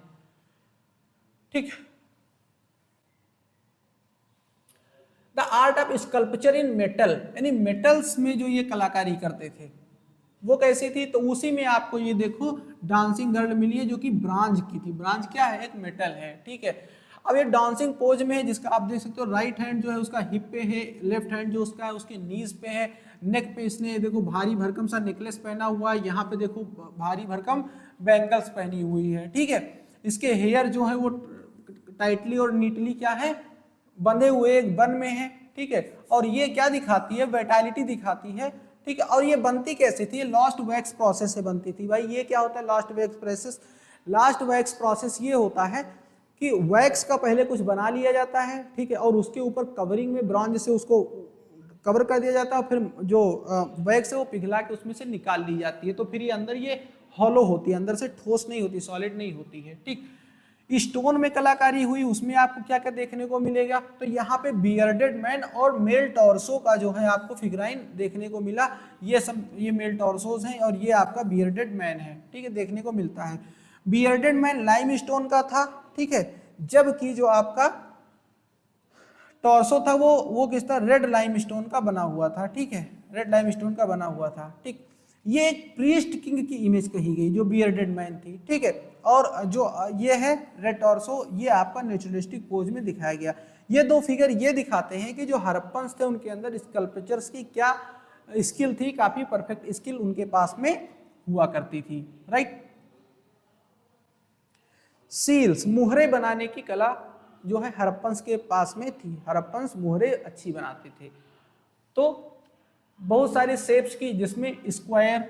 ठीक, the art of sculpture in metal, यानी मेटल्स में जो ये कलाकारी करते थे वो कैसी थी। तो उसी में आपको ये देखो डांसिंग गर्ल मिली है, जो कि ब्रांज की थी। ब्रांज क्या है, एक मेटल है। ठीक है, अब ये डांसिंग पोज में है, जिसका आप देख सकते हो राइट हैंड जो है उसका हिप पे है, लेफ्ट हैंड जो उसका है उसके नीज पे है, नेक पे इसने देखो भारी भरकम सा नेकलेस पहना हुआ है, यहाँ पे देखो भारी भरकम बैंगल्स पहनी हुई है, ठीक है। इसके हेयर जो है वो टाइटली और नीटली क्या है, बंधे हुए एक बन में है, ठीक है। और ये क्या दिखाती है, वाइटैलिटी दिखाती है, ठीक है। और ये बनती कैसे थी, लॉस्ट वैक्स प्रोसेस से बनती थी। भाई ये क्या होता है lost wax process, last wax process ये होता है कि वैक्स का पहले कुछ बना लिया जाता है, ठीक है, और उसके ऊपर कवरिंग में ब्रॉन्ज से उसको कवर कर दिया जाता है, फिर जो वैक्स है वो पिघला के उसमें से निकाल ली जाती है, तो फिर ये अंदर ये हॉलो होती है, अंदर से ठोस नहीं होती, सॉलिड नहीं होती है, ठीक। स्टोन में कलाकारी हुई, उसमें आपको क्या क्या देखने को मिलेगा, तो यहाँ पे बियर्डेड मैन और मेल टॉर्सो का जो है आपको फिगराइन देखने को मिला। ये सब ये मेल टॉर्सोज हैं और ये आपका बियर्डेड मैन है, ठीक है, देखने को मिलता है। बियर्डेड मैन लाइम स्टोन का था, ठीक है, जबकि जो आपका टॉर्सो था वो किस था, रेड लाइम स्टोन का बना हुआ था, ठीक है, रेड लाइम स्टोन का बना हुआ था, ठीक। ये एक प्रीस्ट किंग की इमेज कही गई जो बियर्डेड मैन थी, ठीक है। और जो ये है रेड टॉर्सो, ये आपका नेचुरलिस्टिक पोज में दिखाया गया। ये दो फिगर ये दिखाते हैं कि जो हड़प्पन्स थे उनके अंदर स्कल्पचर्स की क्या स्किल थी, काफी परफेक्ट स्किल उनके पास में हुआ करती थी, राइट। सील्स, मुहरे बनाने की कला जो है हड़प्पन्स के पास में थी, हड़प्पन्स मुहरे अच्छी बनाते थे। तो बहुत सारे शेप्स की, जिसमें स्क्वायर,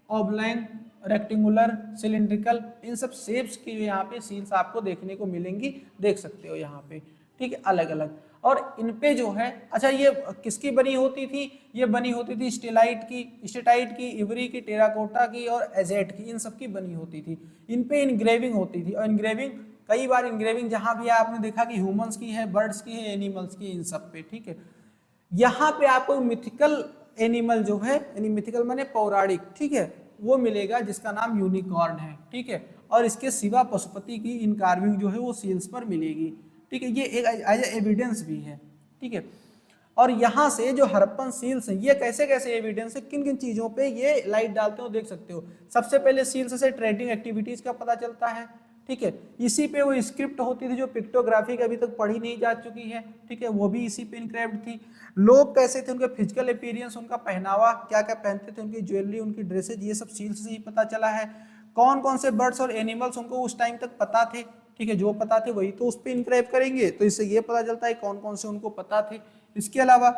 ऑबलाइन, रेक्टेंगुलर, सिलिंड्रिकल, इन सब शेप्स की यहाँ पे सील्स आपको देखने को मिलेंगी, देख सकते हो यहाँ पे, ठीक है, अलग अलग। और इन पे जो है, अच्छा ये किसकी बनी होती थी, ये बनी होती थी स्टेलाइट की, स्टेटाइट की, इवरी की, टेराकोटा की और एजेट की, इन सब की बनी होती थी। इन पे इनग्रेविंग होती थी, और इनग्रेविंग कई बार इनग्रेविंग जहाँ भी आपने देखा कि ह्यूमंस की है, बर्ड्स की है, एनिमल्स की, इन सब पे, ठीक है। यहाँ पे आपको मिथिकल एनिमल जो है, यानी मिथिकल माने पौराणिक, ठीक है, वो मिलेगा जिसका नाम यूनिकॉर्न है, ठीक है। और इसके सिवा पशुपति की इनकार्विंग जो है वो सील्स पर मिलेगी, ठीक है, ये एक एज एविडेंस भी है, ठीक है। और यहाँ से जो हड़प्पन सील्स हैं, ये कैसे कैसे एविडेंस है, किन किन चीजों पे ये लाइट डालते हो, देख सकते हो। सबसे पहले सील्स से ट्रेडिंग एक्टिविटीज का पता चलता है, ठीक है, इसी पे वो स्क्रिप्ट होती थी जो पिक्टोग्राफी अभी तक पढ़ी नहीं जा चुकी है, ठीक है, वो भी इसी पे इनक्राइब्ड थी। लोग कैसे थे, उनके फिजिकल अपीयरेंस, उनका पहनावा, क्या क्या पहनते थे, उनकी ज्वेलरी, उनकी ड्रेसेज, ये सब सील्स से ही पता चला है। कौन कौन से बर्ड्स और एनिमल्स उनको उस टाइम तक पता थे, ठीक है, जो पता थे वही तो उस पर इनक्राइब करेंगे, तो इससे ये पता चलता है कौन कौन से उनको पता थे। इसके अलावा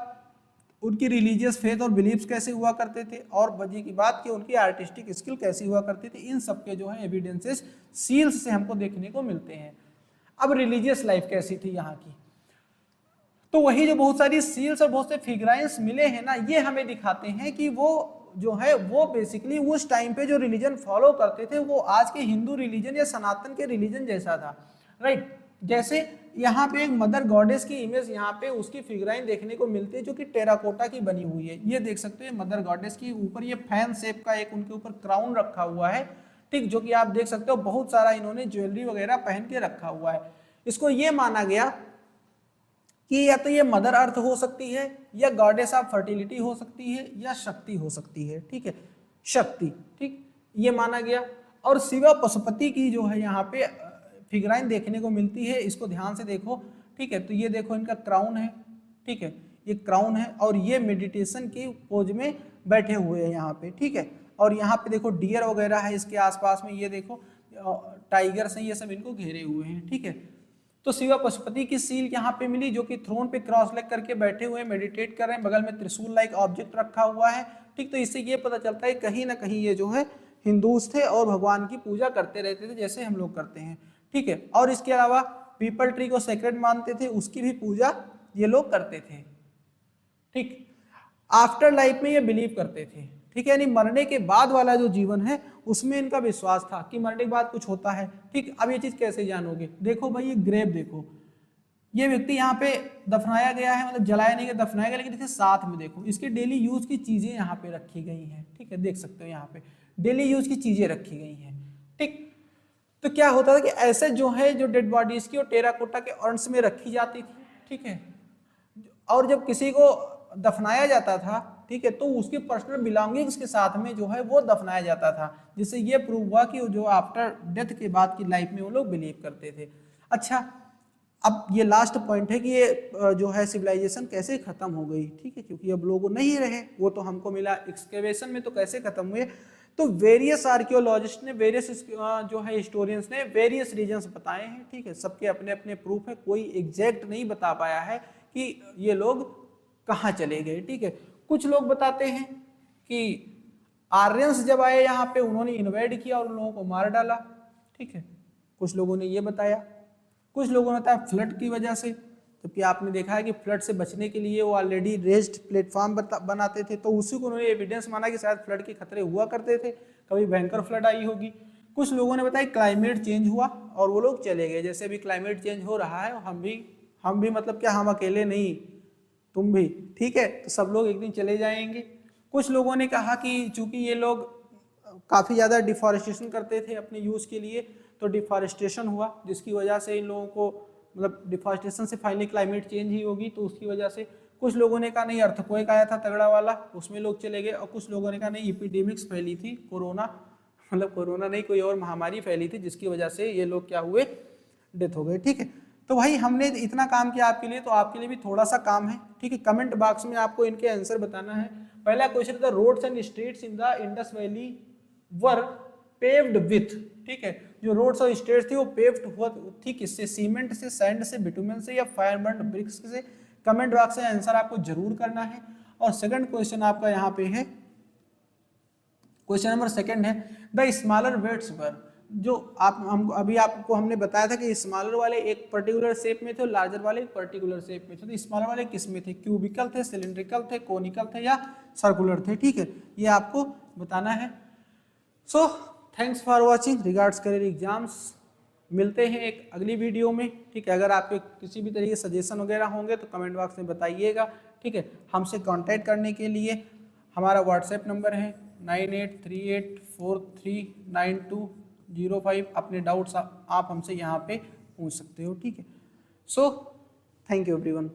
उनकी रिलीजियस फेथ और बिलीव्स कैसे हुआ करते थे, और बजे की बात कि उनकी आर्टिस्टिक स्किल कैसी हुआ करती थी, इन सब के जो है एविडेंसेस सील्स से हमको देखने को मिलते हैं। अब रिलीजियस लाइफ कैसी थी यहाँ की, तो वही जो बहुत सारी सील्स और बहुत से फिगराइंस मिले हैं ना, ये हमें दिखाते हैं कि वो जो है वो बेसिकली उस टाइम पे जो रिलीजन फॉलो करते थे वो आज के हिंदू रिलीजन या सनातन के रिलीजन जैसा था, राइट। जैसे यहाँ पे एक मदर गॉडेस की इमेज यहाँ पे उसकी फिगराइन देखने को मिलती है जो कि टेराकोटा की बनी हुई है, ये देख सकते हैं मदर गॉडेस की ऊपर ये फैन शेप का एक उनके ऊपर क्राउन रखा हुआ है, ठीक, जो कि आप देख सकते हो बहुत सारा इन्होंने ज्वेलरी वगैरह पहन के रखा हुआ है। इसको ये माना गया कि या तो ये मदर अर्थ हो सकती है, या गॉडेस ऑफ फर्टिलिटी हो सकती है, या शक्ति हो सकती है, ठीक है, शक्ति, ठीक, ये माना गया। और शिवा पशुपति की जो है यहाँ पे फिगराइन देखने को मिलती है, इसको ध्यान से देखो, ठीक है, तो ये देखो इनका क्राउन है, ठीक है, ये क्राउन है, और ये मेडिटेशन की पोज में बैठे हुए हैं यहाँ पे, ठीक है। और यहाँ पे देखो डियर वगैरह है इसके आसपास में, ये देखो टाइगर्स हैं, ये सब इनको घेरे हुए हैं, ठीक है। तो शिवा पशुपति की सील यहाँ पे मिली जो कि थ्रोन पे क्रॉस लेग करके बैठे हुए मेडिटेट कर रहे हैं, बगल में त्रिशूल लाइक ऑब्जेक्ट रखा हुआ है, ठीक। तो इससे ये पता चलता है कहीं ना कहीं ये जो है हिंदूज थे और भगवान की पूजा करते रहते थे जैसे हम लोग करते हैं, ठीक है। और इसके अलावा पीपल ट्री को सेक्रेड मानते थे, उसकी भी पूजा ये लोग करते थे, ठीक। आफ्टर लाइफ में ये बिलीव करते थे, ठीक है, यानी मरने के बाद वाला जो जीवन है उसमें इनका विश्वास था कि मरने के बाद कुछ होता है, ठीक। अब ये चीज कैसे जानोगे, देखो भाई ये ग्रेव देखो, ये व्यक्ति यहाँ पे दफनाया गया है, मतलब जलाया नहीं गया, दफनाया गया, लेकिन देखिए साथ में देखो इसके डेली यूज की चीजें यहाँ पे रखी गई हैं, ठीक है, देख सकते हो यहाँ पे डेली यूज की चीजें रखी गई हैं, ठीक। तो क्या होता था कि ऐसे जो है जो डेड बॉडीज की और टेराकोटा के अर्न्स में रखी जाती थी, ठीक है, और जब किसी को दफनाया जाता था, ठीक है, तो उसके पर्सनल बिलोंगिंग्स के साथ में जो है वो दफनाया जाता था, जिससे ये प्रूव हुआ कि जो आफ्टर डेथ के बाद की लाइफ में वो लोग बिलीव करते थे। अच्छा, अब ये लास्ट पॉइंट है कि ये जो है सिविलाइजेशन कैसे खत्म हो गई, ठीक है, क्योंकि अब लोग नहीं रहे, वो तो हमको मिला एक्सकेवेशन में, तो कैसे खत्म हुए। तो वेरियस आर्कियोलॉजिस्ट ने, वेरियस जो है हिस्टोरियंस ने वेरियस रीजंस बताए हैं, ठीक है, सबके अपने अपने प्रूफ है, कोई एग्जैक्ट नहीं बता पाया है कि ये लोग कहाँ चले गए, ठीक है। कुछ लोग बताते हैं कि आर्यंस जब आए यहाँ पे उन्होंने इन्वेड किया और उन लोगों को मार डाला, ठीक है, कुछ लोगों ने ये बताया। कुछ लोगों ने बताया फ्लड की वजह से, जबकि आपने देखा है कि फ्लड से बचने के लिए वो ऑलरेडी रेज्ड प्लेटफॉर्म बनाते थे, तो उसी को उन्होंने एविडेंस माना कि शायद फ्लड के खतरे हुआ करते थे, कभी भयंकर फ्लड आई होगी। कुछ लोगों ने बताया क्लाइमेट चेंज हुआ और वो लोग चले गए, जैसे अभी क्लाइमेट चेंज हो रहा है, हम भी मतलब क्या, हम अकेले नहीं, तुम भी, ठीक है, तो सब लोग एक दिन चले जाएंगे। कुछ लोगों ने कहा कि चूंकि ये लोग काफ़ी ज़्यादा डिफॉरेस्टेशन करते थे अपने यूज़ के लिए, तो डिफॉरेस्टेशन हुआ, जिसकी वजह से इन लोगों को, मतलब डिफॉरेस्टेशन से फाइनली क्लाइमेट चेंज ही होगी, तो उसकी वजह से। कुछ लोगों ने कहा नहीं, अर्थक्वेक आया था तगड़ा वाला, उसमें लोग चले गए। और कुछ लोगों ने कहा नहीं, एपिडेमिक्स फैली थी, कोरोना, मतलब कोरोना नहीं, कोई और महामारी फैली थी, जिसकी वजह से ये लोग क्या हुए, डेथ हो गए, ठीक है। तो भाई हमने इतना काम किया आपके लिए, तो आपके लिए भी थोड़ा सा काम है, ठीक है। कमेंट बॉक्स में आपको इनके आंसर बताना है। पहला क्वेश्चन था, roads and streets in the Indus valley were paved with, ठीक है, जो रोड्स और स्ट्रीट्स थी वो पेव्ड हुआ थी किससे, सीमेंट से, सैंड से, बिटुमेन से, या फायर बर्न ब्रिक्स से। कमेंट बॉक्स में आंसर आपको जरूर करना है। और सेकंड क्वेश्चन आपका यहाँ पे है, क्वेश्चन नंबर सेकंड है, द स्मॉलर वेट्स वर, जो अभी आपको हमने बताया था कि स्मॉलर वाले एक पर्टिकुलर शेप में थे और लार्जर वाले एक पर्टिकुलर शेप में थे, तो स्मॉलर वाले किस में थे, क्यूबिकल थे, सिलिंड्रिकल थे, कोनिकल थे, या सर्कुलर थे, ठीक है, ये आपको बताना है। So thanks for watching, regards career exams. मिलते हैं एक अगली वीडियो में, ठीक है। अगर आपके किसी भी तरीके के सजेशन वगैरह होंगे तो कमेंट बॉक्स में बताइएगा, ठीक है। हमसे कांटेक्ट करने के लिए हमारा व्हाट्सएप नंबर है 9838439205। अपने डाउट्स आप हमसे यहाँ पे पूछ सकते हो, ठीक है। So thank you everyone.